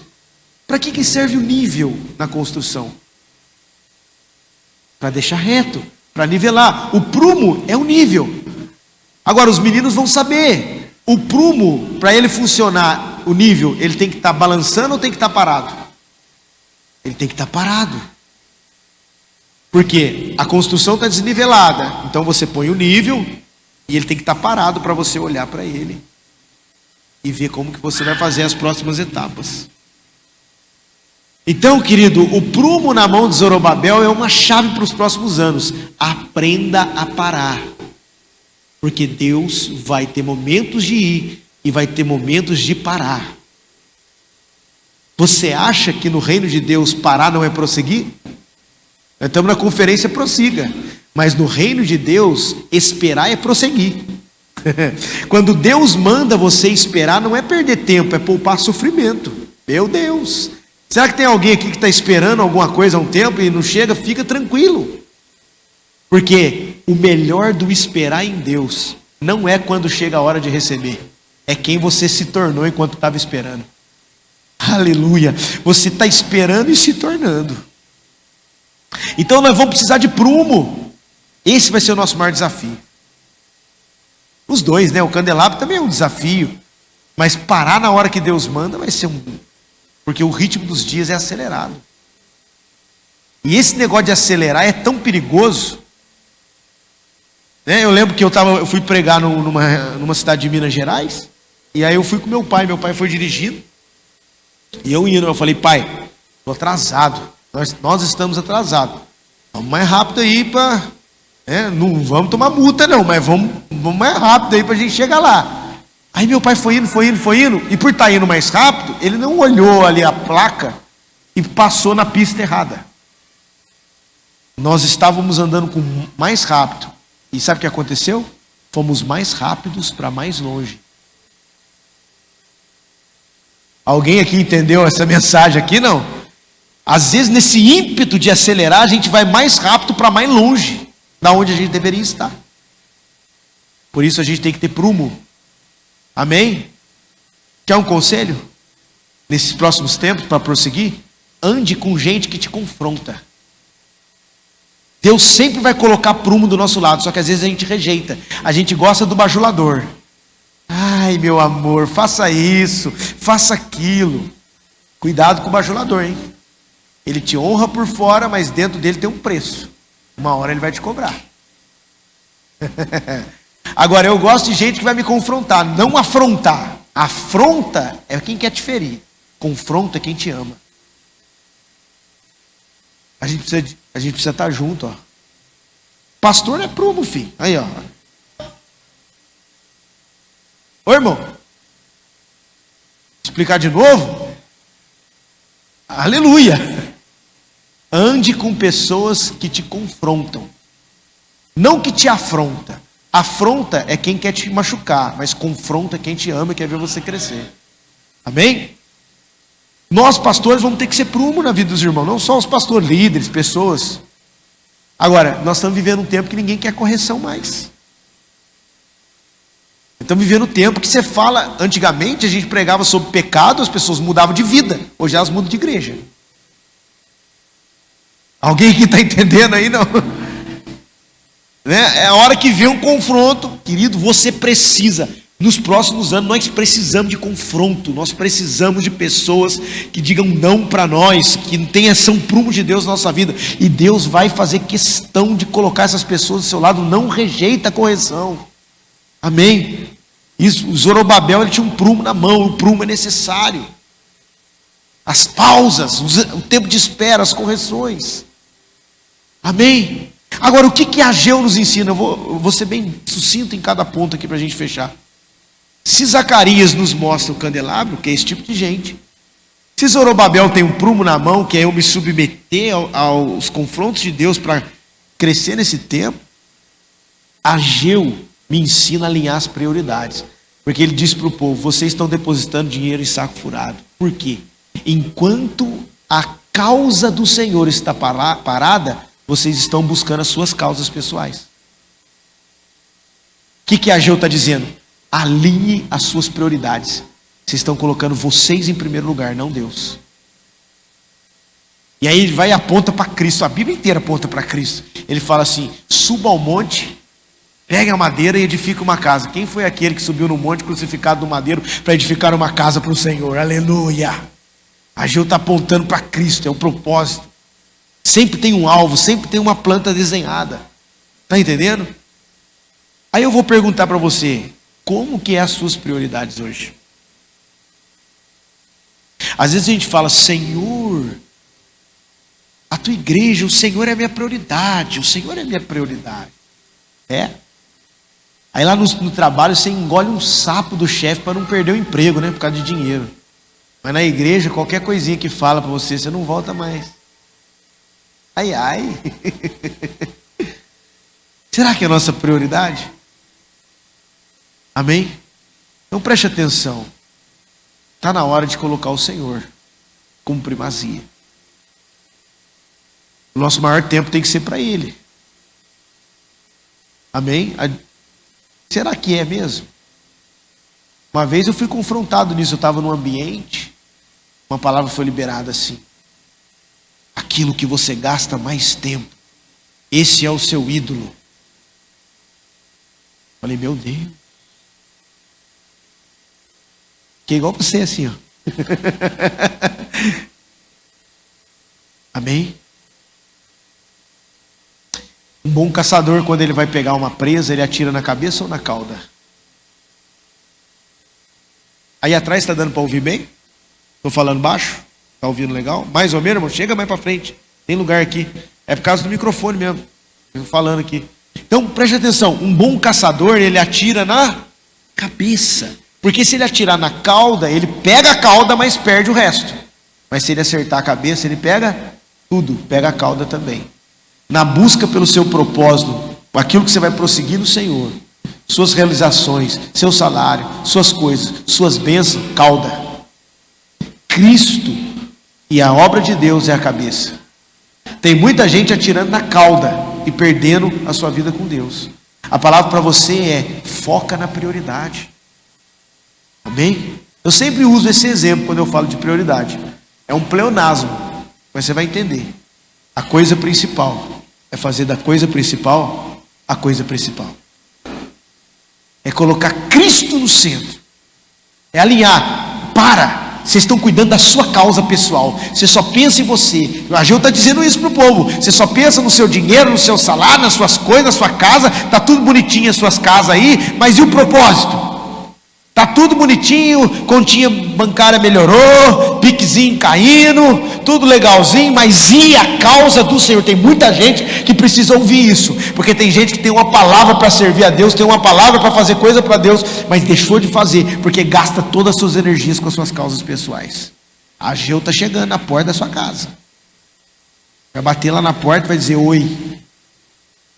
Para que serve o nível na construção? Para deixar reto, para nivelar. O prumo é o nível. Agora, os meninos vão saber. O prumo, para ele funcionar, o nível, ele tem que estar balançando ou tem que estar parado? Ele tem que estar parado. Porque a construção está desnivelada. Então você põe o nível e ele tem que estar parado para você olhar para ele e ver como que você vai fazer as próximas etapas. Então, querido, o prumo na mão de Zorobabel é uma chave para os próximos anos. Aprenda a parar. Porque Deus vai ter momentos de ir e vai ter momentos de parar. Você acha que no reino de Deus parar não é prosseguir? Nós estamos na conferência prossiga. Mas no reino de Deus, esperar é prosseguir. Quando Deus manda você esperar, não é perder tempo, é poupar sofrimento. Meu Deus! Será que tem alguém aqui que está esperando alguma coisa há um tempo e não chega? Fica tranquilo. Porque o melhor do esperar em Deus não é quando chega a hora de receber. É quem você se tornou enquanto estava esperando. Aleluia! Você está esperando e se tornando. Então nós vamos precisar de prumo. Esse vai ser o nosso maior desafio. Os dois, né? O candelabro também é um desafio. Mas parar na hora que Deus manda vai ser porque o ritmo dos dias é acelerado. E esse negócio de acelerar é tão perigoso. Né? Eu lembro que eu fui pregar numa cidade de Minas Gerais. E aí eu fui com meu pai foi dirigindo. E eu falei, pai, estou atrasado. Nós estamos atrasados. Vamos mais rápido aí para... não vamos tomar multa não, mas vamos mais rápido aí para a gente chegar lá. Aí meu pai foi indo. E por estar indo mais rápido, ele não olhou ali a placa e passou na pista errada. Nós estávamos andando com mais rápido. E sabe o que aconteceu? Fomos mais rápidos para mais longe. Alguém aqui entendeu essa mensagem aqui, não? Às vezes nesse ímpeto de acelerar, a gente vai mais rápido para mais longe da onde a gente deveria estar. Por isso a gente tem que ter prumo. Amém? Quer um conselho? Nesses próximos tempos, para prosseguir? Ande com gente que te confronta. Deus sempre vai colocar prumo do nosso lado, só que às vezes a gente rejeita. A gente gosta do bajulador. Ai, meu amor, faça isso, faça aquilo. Cuidado com o bajulador, hein? Ele te honra por fora, mas dentro dele tem um preço. Uma hora ele vai te cobrar. Agora, eu gosto de gente que vai me confrontar, não afrontar. Afronta é quem quer te ferir. Confronta é quem te ama. A gente precisa estar junto, ó. Pastor é prumo, filho. Aí, ó. Ô, irmão. Explicar de novo? Aleluia. Ande com pessoas que te confrontam. Não que te afronta. Afronta é quem quer te machucar, mas confronta é quem te ama e quer ver você crescer. Amém? Nós, pastores, vamos ter que ser prumo na vida dos irmãos. Não só os pastores, líderes, pessoas. Agora, nós estamos vivendo um tempo que ninguém quer correção mais. Estamos vivendo um tempo que você fala... Antigamente a gente pregava sobre pecado, as pessoas mudavam de vida. Hoje elas mudam de igreja. Alguém que está entendendo aí, não? Né? É a hora que vem um confronto. Querido, você precisa... Nos próximos anos nós precisamos de confronto. Nós precisamos de pessoas que digam não para nós, que tenham são prumo de Deus na nossa vida. E Deus vai fazer questão de colocar essas pessoas do seu lado. Não rejeita a correção. Amém? Isso, o Zorobabel, ele tinha um prumo na mão. O prumo é necessário. As pausas, o tempo de espera, as correções. Amém? Agora, o que Ageu nos ensina? Eu vou ser bem sucinto em cada ponto aqui para a gente fechar. Se Zacarias nos mostra o candelabro, que é esse tipo de gente. Se Zorobabel tem um prumo na mão, que é eu me submeter aos confrontos de Deus para crescer nesse tempo. Ageu me ensina a alinhar as prioridades. Porque ele diz para o povo, vocês estão depositando dinheiro em saco furado. Por quê? Enquanto a causa do Senhor está parada, vocês estão buscando as suas causas pessoais. O que Ageu está dizendo? Alinhe as suas prioridades. Vocês estão colocando vocês em primeiro lugar, não Deus. E aí ele vai e aponta para Cristo. A Bíblia inteira aponta para Cristo. Ele fala assim: suba ao monte, pegue a madeira e edifique uma casa. Quem foi aquele que subiu no monte crucificado no madeiro para edificar uma casa para o Senhor? Aleluia! Ageu está apontando para Cristo, é o propósito. Sempre tem um alvo, sempre tem uma planta desenhada. Está entendendo? Aí eu vou perguntar para você: como que é as suas prioridades hoje? Às vezes a gente fala: Senhor, a tua igreja, o Senhor é a minha prioridade, o Senhor é a minha prioridade. É? Aí lá no trabalho você engole um sapo do chefe para não perder o emprego, né? Por causa de dinheiro. Mas na igreja, qualquer coisinha que fala para você, você não volta mais. Ai, ai. Será que é a nossa prioridade? Amém? Então preste atenção. Está na hora de colocar o Senhor como primazia. O nosso maior tempo tem que ser para Ele. Amém? Será que é mesmo? Uma vez eu fui confrontado nisso. Eu estava num ambiente, uma palavra foi liberada assim: aquilo que você gasta mais tempo, esse é o seu ídolo. Falei: meu Deus. Que é igual você assim, ó. Amém? Um bom caçador, quando ele vai pegar uma presa, ele atira na cabeça ou na cauda? Aí atrás está dando para ouvir bem? Estou falando baixo? Está ouvindo legal? Mais ou menos, irmão? Chega mais para frente. Tem lugar aqui. É por causa do microfone mesmo. Estou falando aqui. Então preste atenção. Um bom caçador, ele atira na cabeça. Porque se ele atirar na cauda, ele pega a cauda, mas perde o resto. Mas se ele acertar a cabeça, ele pega tudo. Pega a cauda também. Na busca pelo seu propósito, aquilo que você vai prosseguir no Senhor, suas realizações, seu salário, suas coisas, suas bênçãos, cauda. Cristo e a obra de Deus é a cabeça. Tem muita gente atirando na cauda e perdendo a sua vida com Deus. A palavra para você é: foca na prioridade. Amém? Eu sempre uso esse exemplo quando eu falo de prioridade. É um pleonasmo, mas você vai entender. A coisa principal é fazer da coisa principal a coisa principal. É colocar Cristo no centro. É alinhar. Vocês estão cuidando da sua causa pessoal. Você só pensa em você. O Ageu está dizendo isso para o povo. Você só pensa no seu dinheiro, no seu salário, nas suas coisas, na sua casa. Está tudo bonitinho as suas casas aí. Mas e o propósito? Tá tudo bonitinho, continha bancária melhorou, piquezinho caindo, tudo legalzinho, mas e a causa do Senhor? Tem muita gente que precisa ouvir isso, porque tem gente que tem uma palavra para servir a Deus, tem uma palavra para fazer coisa para Deus, mas deixou de fazer, porque gasta todas as suas energias com as suas causas pessoais. A Ageu está chegando na porta da sua casa, vai bater lá na porta e vai dizer oi,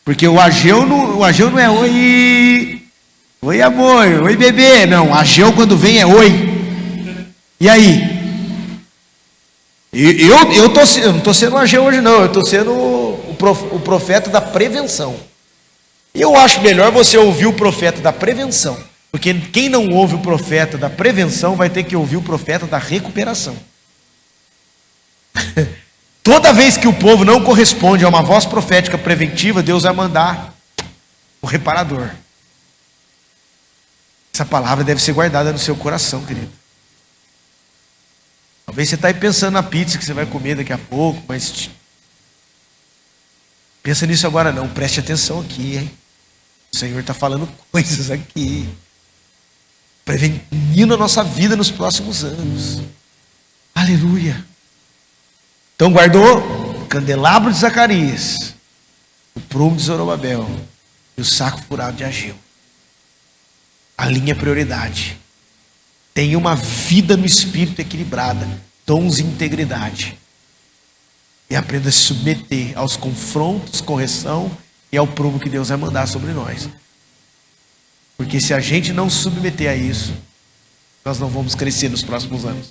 porque o Ageu não é oi... Oi, amor, oi, bebê. Não, Ageu quando vem é oi. E aí? Eu não estou sendo Ageu hoje não, eu estou sendo o profeta da prevenção. E eu acho melhor você ouvir o profeta da prevenção, porque quem não ouve o profeta da prevenção vai ter que ouvir o profeta da recuperação. Toda vez que o povo não corresponde a uma voz profética preventiva, Deus vai mandar o reparador. Essa palavra deve ser guardada no seu coração, querido. Talvez você está aí pensando na pizza que você vai comer daqui a pouco, mas pensa nisso agora não, preste atenção aqui, hein? O Senhor está falando coisas aqui, prevenindo a nossa vida nos próximos anos. Aleluia. Então guardou o candelabro de Zacarias, o prumo de Zorobabel e o saco furado de Ageu. Alinha a prioridade. Tenha uma vida no espírito equilibrada, dons e integridade. E aprenda a se submeter aos confrontos, correção e ao prumo que Deus vai mandar sobre nós. Porque se a gente não se submeter a isso, nós não vamos crescer nos próximos anos.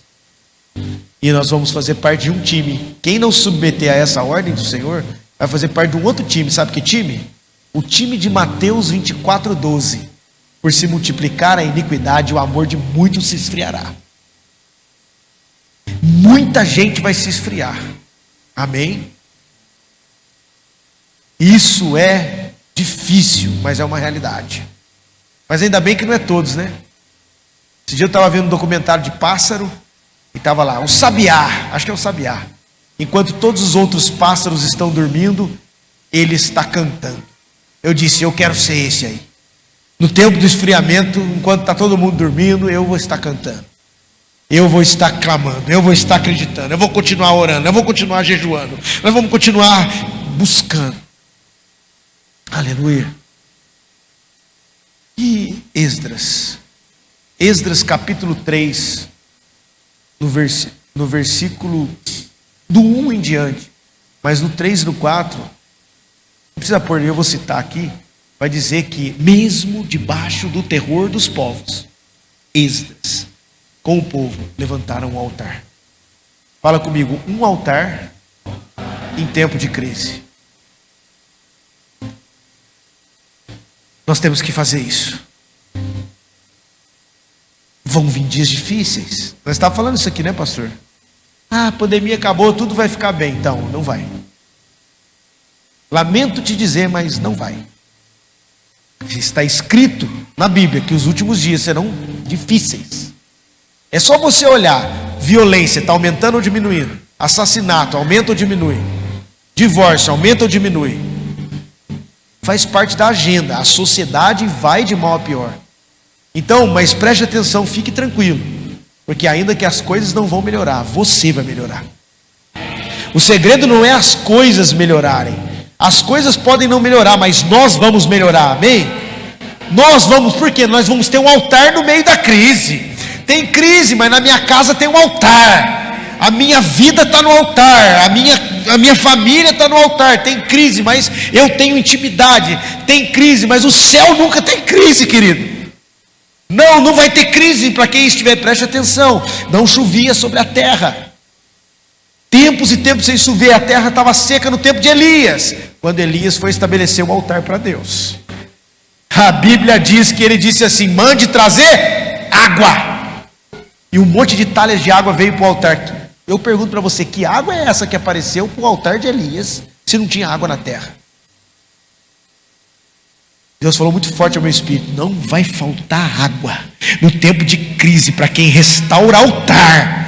E nós vamos fazer parte de um time. Quem não se submeter a essa ordem do Senhor, vai fazer parte de um outro time. Sabe que time? O time de Mateus 24:12. por se multiplicar a iniquidade, o amor de muitos se esfriará. Muita gente vai se esfriar. Amém? Isso é difícil, mas é uma realidade. Mas ainda bem que não é todos, né? Esse dia eu estava vendo um documentário de pássaro e estava lá, o sabiá, acho que é o sabiá. Enquanto todos os outros pássaros estão dormindo, ele está cantando. Eu disse, eu quero ser esse aí. No tempo do esfriamento, enquanto está todo mundo dormindo, eu vou estar cantando. Eu vou estar clamando, eu vou estar acreditando, eu vou continuar orando, eu vou continuar jejuando, nós vamos continuar buscando. Aleluia. E Esdras? Esdras capítulo 3, no versículo do 1 em diante, mas no 3 e no 4, não precisa pôr, eu vou citar aqui, vai dizer que mesmo debaixo do terror dos povos, Esdras, com o povo, levantaram um altar. Fala comigo, um altar em tempo de crise. Nós temos que fazer isso. Vão vir dias difíceis. Nós estávamos falando isso aqui, né, pastor? Ah, a pandemia acabou, tudo vai ficar bem. Então, não vai. Lamento te dizer, mas não vai. Está escrito na Bíblia que os últimos dias serão difíceis. É só você olhar. Violência está aumentando ou diminuindo? Assassinato aumenta ou diminui? Divórcio aumenta ou diminui? Faz parte da agenda. A sociedade vai de mal a pior. Então, mas preste atenção, fique tranquilo, porque ainda que as coisas não vão melhorar, você vai melhorar. O segredo não é as coisas melhorarem. As coisas podem não melhorar, mas nós vamos melhorar, amém? Nós vamos, por quê? Nós vamos ter um altar no meio da crise. Tem crise, mas na minha casa tem um altar. A minha vida está no altar, a minha família está no altar. Tem crise, mas eu tenho intimidade. Tem crise, mas o céu nunca tem crise, querido. Não vai ter crise para quem estiver, preste atenção. Não chovia sobre a terra. Tempos e tempos sem chover, a terra estava seca no tempo de Elias, quando Elias foi estabelecer um altar para Deus. A Bíblia diz que ele disse assim: mande trazer água. E um monte de talhas de água veio para o altar. Eu pergunto para você, que água é essa que apareceu para o altar de Elias, se não tinha água na terra? Deus falou muito forte ao meu espírito: não vai faltar água no tempo de crise para quem restaura altar.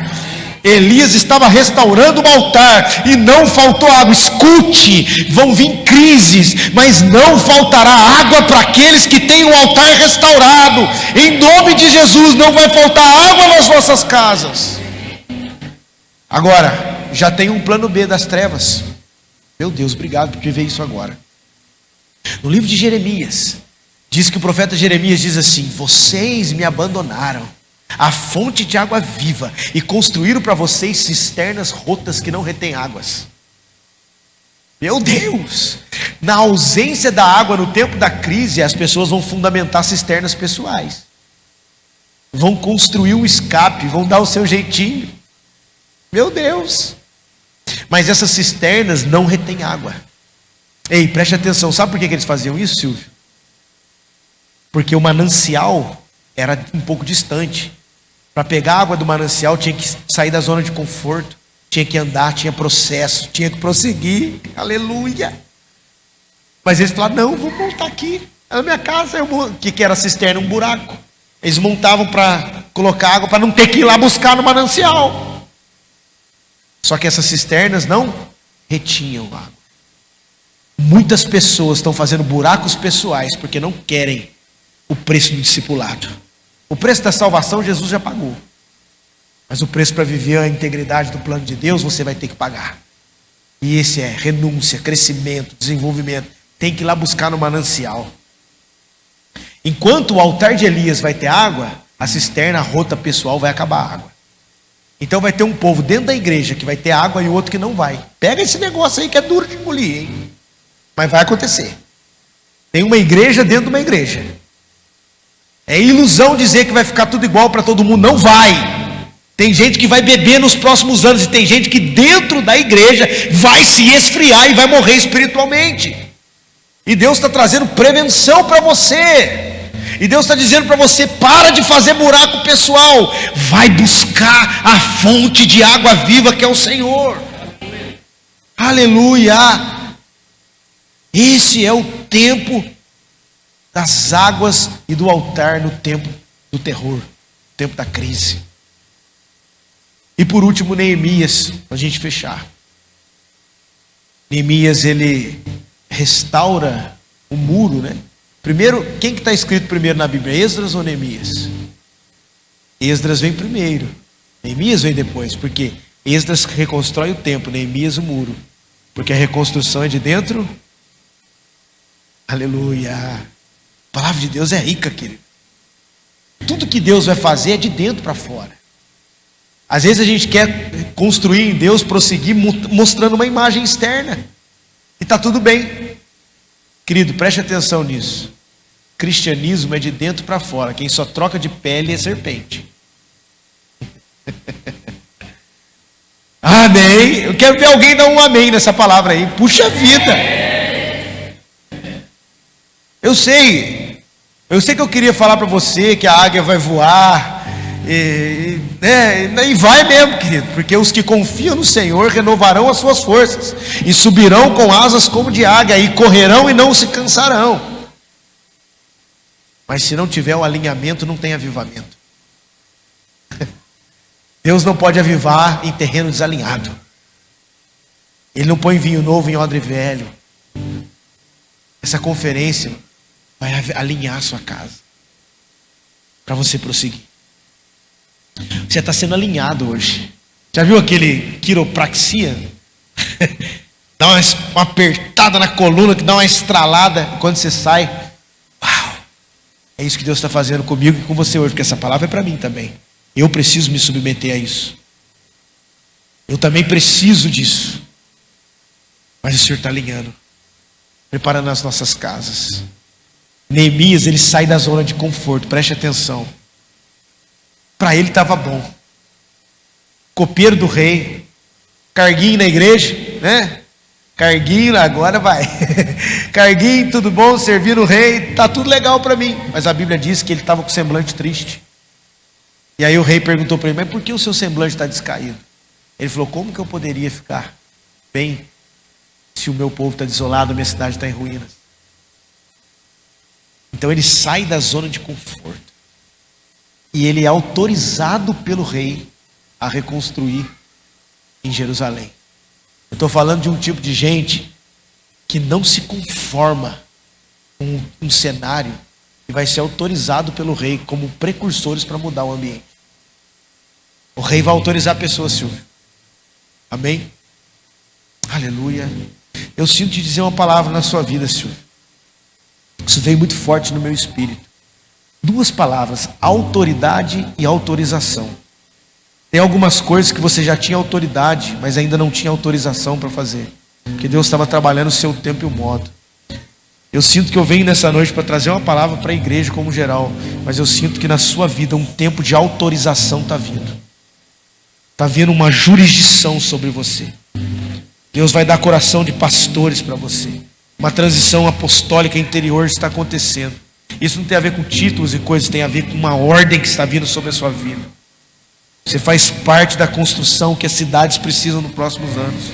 Elias estava restaurando um altar e não faltou água. Escute, vão vir crises, mas não faltará água para aqueles que têm um altar restaurado. Em nome de Jesus, não vai faltar água nas nossas casas. Agora, já tem um plano B das trevas. Meu Deus, obrigado porque veio isso agora. No livro de Jeremias, diz que o profeta Jeremias diz assim: vocês me abandonaram a fonte de água viva e construíram para vocês cisternas rotas que não retêm águas. Meu Deus! Na ausência da água no tempo da crise, as pessoas vão fundamentar cisternas pessoais, vão construir um escape, vão dar o seu jeitinho. Meu Deus! Mas essas cisternas não retêm água. Ei, preste atenção, sabe por que eles faziam isso, Silvio? Porque o manancial era um pouco distante. Para pegar a água do manancial tinha que sair da zona de conforto, tinha que andar, tinha processo, tinha que prosseguir. Aleluia! Mas eles falaram: não, vou montar aqui na minha casa. O que era a cisterna? Um buraco. Eles montavam para colocar água, para não ter que ir lá buscar no manancial. Só que essas cisternas não retinham água. Muitas pessoas estão fazendo buracos pessoais porque não querem o preço do discipulado. O preço da salvação Jesus já pagou, mas o preço para viver a integridade do plano de Deus você vai ter que pagar. E esse é renúncia, crescimento, desenvolvimento. Tem que ir lá buscar no manancial. Enquanto o altar de Elias vai ter água, a cisterna, a rota pessoal vai acabar a água. Então vai ter um povo dentro da igreja que vai ter água e o outro que não vai. Pega esse negócio aí que é duro de engolir, hein? Mas vai acontecer. Tem uma igreja dentro de uma igreja. É ilusão dizer que vai ficar tudo igual para todo mundo. Não vai. Tem gente que vai beber nos próximos anos, e tem gente que dentro da igreja vai se esfriar e vai morrer espiritualmente. E Deus está trazendo prevenção para você. E Deus está dizendo para você: para de fazer buraco pessoal, vai buscar a fonte de água viva que é o Senhor. Aleluia! Esse é o tempo das águas e do altar, no tempo do terror, no tempo da crise. E por último, Neemias, para a gente fechar. Neemias, ele restaura o muro, né? Primeiro, quem que está escrito primeiro na Bíblia? Esdras ou Neemias? Esdras vem primeiro, Neemias vem depois, porque Esdras reconstrói o templo, Neemias o muro, porque a reconstrução é de dentro. Aleluia! A palavra de Deus é rica, querido. Tudo que Deus vai fazer é de dentro para fora. Às vezes a gente quer construir em Deus, prosseguir mostrando uma imagem externa, e está tudo bem. Querido, preste atenção nisso. Cristianismo é de dentro para fora. Quem só troca de pele é serpente. Amém. Eu quero ver alguém dar um amém nessa palavra aí. Puxa vida. Eu sei que eu queria falar para você que a águia vai voar. E vai mesmo, querido, porque os que confiam no Senhor renovarão as suas forças e subirão com asas como de águia, e correrão e não se cansarão. Mas se não tiver o alinhamento, não tem avivamento. Deus não pode avivar em terreno desalinhado. Ele não põe vinho novo em odre velho. Essa conferência vai alinhar a sua casa para você prosseguir. Você está sendo alinhado hoje. Já viu aquele quiropraxia? Dá uma apertada na coluna, que dá uma estralada, e quando você sai, uau! É isso que Deus está fazendo comigo e com você hoje, porque essa palavra é para mim também. Eu preciso me submeter a isso. Eu também preciso disso. Mas o Senhor está alinhando, preparando as nossas casas. Neemias, ele sai da zona de conforto, preste atenção. Para ele estava bom. Copeiro do rei, carguinho na igreja, né? Carguinho, agora vai. Carguinho, tudo bom, servir o rei, tá tudo legal para mim. Mas a Bíblia diz que ele estava com semblante triste. E aí o rei perguntou para ele: mas por que o seu semblante está descaído? Ele falou: como que eu poderia ficar bem se o meu povo está desolado, a minha cidade está em ruínas? Então ele sai da zona de conforto. E ele é autorizado pelo rei a reconstruir em Jerusalém. Eu estou falando de um tipo de gente que não se conforma com um cenário e vai ser autorizado pelo rei como precursores para mudar o ambiente. O rei vai autorizar pessoas, Silvio. Amém? Aleluia. Eu sinto te dizer uma palavra na sua vida, Silvio. Isso veio muito forte no meu espírito. Duas palavras: autoridade e autorização. Tem algumas coisas que você já tinha autoridade, mas ainda não tinha autorização para fazer, porque Deus estava trabalhando o seu tempo e o modo. Eu sinto que eu venho nessa noite para trazer uma palavra para a igreja como geral, mas eu sinto que na sua vida um tempo de autorização está vindo. Está vindo uma jurisdição sobre você. Deus vai dar coração de pastores para você. Uma transição apostólica interior está acontecendo. Isso não tem a ver com títulos e coisas, tem a ver com uma ordem que está vindo sobre a sua vida. Você faz parte da construção que as cidades precisam nos próximos anos.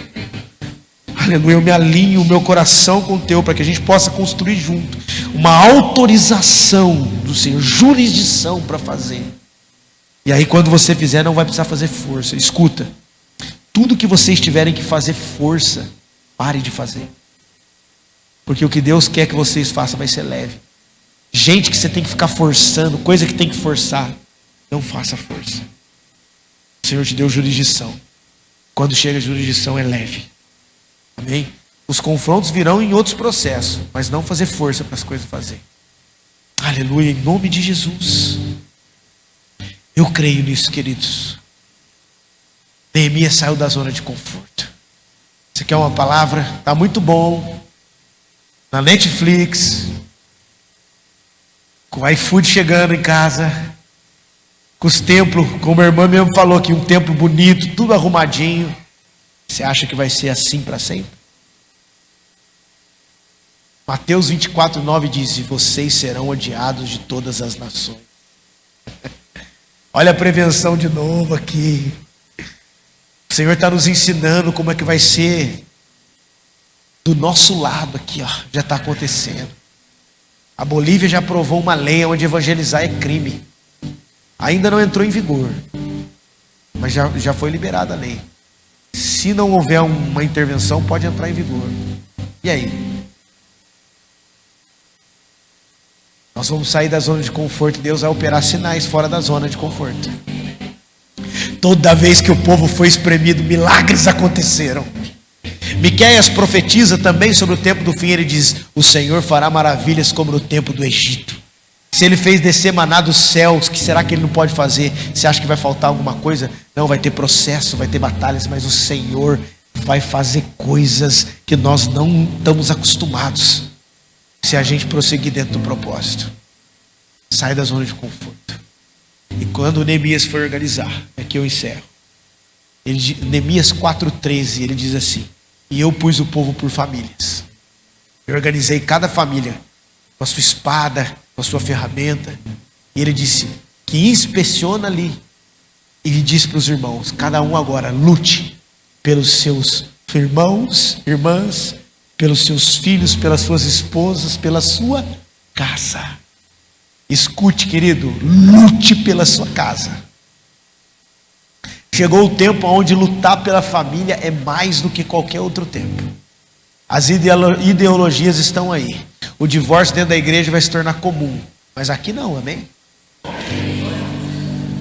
Aleluia, eu me alinho o meu coração com o teu, para que a gente possa construir junto uma autorização do Senhor, jurisdição para fazer. E aí quando você fizer, não vai precisar fazer força. Escuta, tudo que vocês tiverem que fazer força, pare de fazer. Porque o que Deus quer que vocês façam vai ser leve. Gente que você tem que ficar forçando, coisa que tem que forçar, não faça força. O Senhor te deu jurisdição. Quando chega a jurisdição é leve. Amém? Os confrontos virão em outros processos, mas não fazer força para as coisas fazer. Aleluia, em nome de Jesus. Eu creio nisso, queridos. Neemias saiu da zona de conforto. Você quer uma palavra? Está muito bom. Na Netflix, com o iFood chegando em casa, com os templos, como a irmã mesmo falou aqui, um templo bonito, tudo arrumadinho. Você acha que vai ser assim para sempre? Mateus 24:9 diz: e vocês serão odiados de todas as nações. Olha a prevenção de novo aqui. O Senhor está nos ensinando como é que vai ser do nosso lado aqui, ó. Já está acontecendo. A Bolívia já aprovou uma lei onde evangelizar é crime. Ainda não entrou em vigor, mas já foi liberada a lei. Se não houver uma intervenção, pode entrar em vigor. E aí? Nós vamos sair da zona de conforto. Deus vai operar sinais fora da zona de conforto. Toda vez que o povo foi espremido, milagres aconteceram. Miqueias profetiza também sobre o tempo do fim. Ele diz: o Senhor fará maravilhas como no tempo do Egito. Se ele fez descer maná dos céus, que será que ele não pode fazer? Você acha que vai faltar alguma coisa? Não, vai ter processo, vai ter batalhas, mas o Senhor vai fazer coisas que nós não estamos acostumados, se a gente prosseguir dentro do propósito. Sai da zona de conforto. E quando Neemias foi organizar, aqui eu encerro. Neemias 4:13, ele diz assim: e eu pus o povo por famílias. Eu organizei cada família com a sua espada, com a sua ferramenta. E ele disse que inspeciona ali. E disse para os irmãos: cada um agora lute pelos seus irmãos, irmãs, pelos seus filhos, pelas suas esposas, pela sua casa. Escute, querido, lute pela sua casa. Chegou o tempo onde lutar pela família é mais do que qualquer outro tempo. As ideologias estão aí. O divórcio dentro da igreja vai se tornar comum, mas aqui não, amém?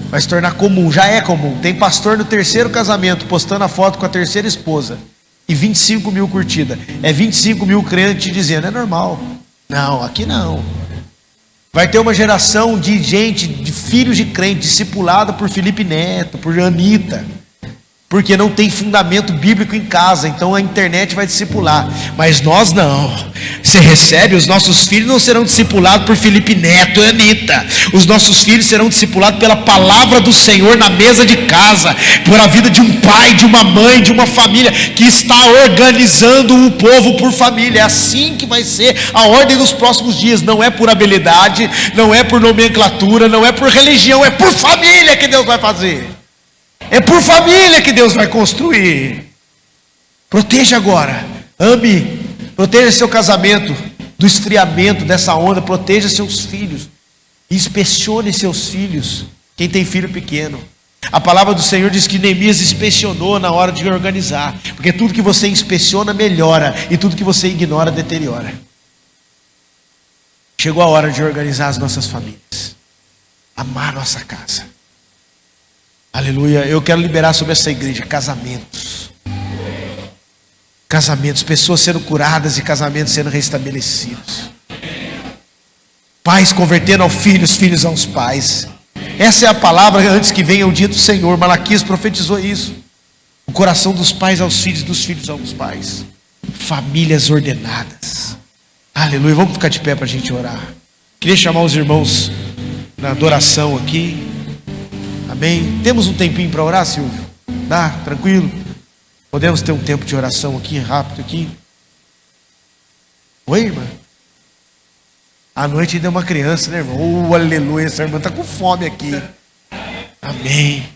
Vai se tornar comum, já é comum. Tem pastor no terceiro casamento postando a foto com a terceira esposa e 25 mil curtidas. É 25 mil crentes dizendo: é normal. Não, aqui não. Vai ter uma geração de gente, de filhos de crente, discipulada por Felipe Neto, por Anitta, porque não tem fundamento bíblico em casa, então a internet vai discipular. Mas nós não. Você recebe, os nossos filhos não serão discipulados por Felipe Neto e Anitta. Os nossos filhos serão discipulados pela palavra do Senhor na mesa de casa, por a vida de um pai, de uma mãe, de uma família que está organizando o povo por família. É assim que vai ser a ordem dos próximos dias. Não é por habilidade, não é por nomenclatura, não é por religião, é por família que Deus vai fazer. É por família que Deus vai construir. Proteja agora. Ame. Proteja seu casamento do esfriamento dessa onda. Proteja seus filhos. Inspecione seus filhos. Quem tem filho pequeno. A palavra do Senhor diz que Neemias inspecionou na hora de organizar. Porque tudo que você inspeciona melhora. E tudo que você ignora deteriora. Chegou a hora de organizar as nossas famílias. Amar nossa casa. Aleluia. Eu quero liberar sobre essa igreja casamentos. Casamentos, pessoas sendo curadas e casamentos sendo restabelecidos. Pais convertendo aos filhos, filhos aos pais. Essa é a palavra antes que venha o dia do Senhor. Malaquias profetizou isso. O coração dos pais aos filhos, dos filhos aos pais. Famílias ordenadas. Aleluia. Vamos ficar de pé para a gente orar. Queria chamar os irmãos na adoração aqui. Amém? Temos um tempinho para orar, Silvio? Dá? Tranquilo? Podemos ter um tempo de oração aqui, rápido aqui? Oi, irmã? À noite ainda é uma criança, né, irmão? Oh, aleluia, essa irmã está com fome aqui. Amém.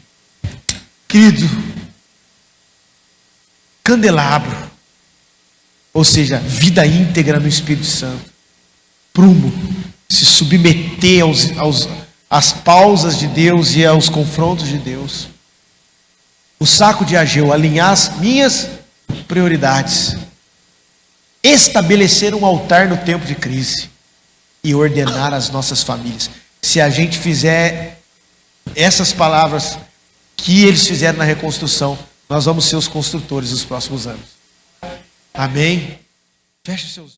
Querido, candelabro, ou seja, vida íntegra no Espírito Santo. Prumo, se submeter às pausas de Deus e aos confrontos de Deus. O saco de Ageu, alinhar as minhas prioridades. Estabelecer um altar no tempo de crise. E ordenar as nossas famílias. Se a gente fizer essas palavras que eles fizeram na reconstrução, nós vamos ser os construtores dos próximos anos. Amém? Feche os seus olhos.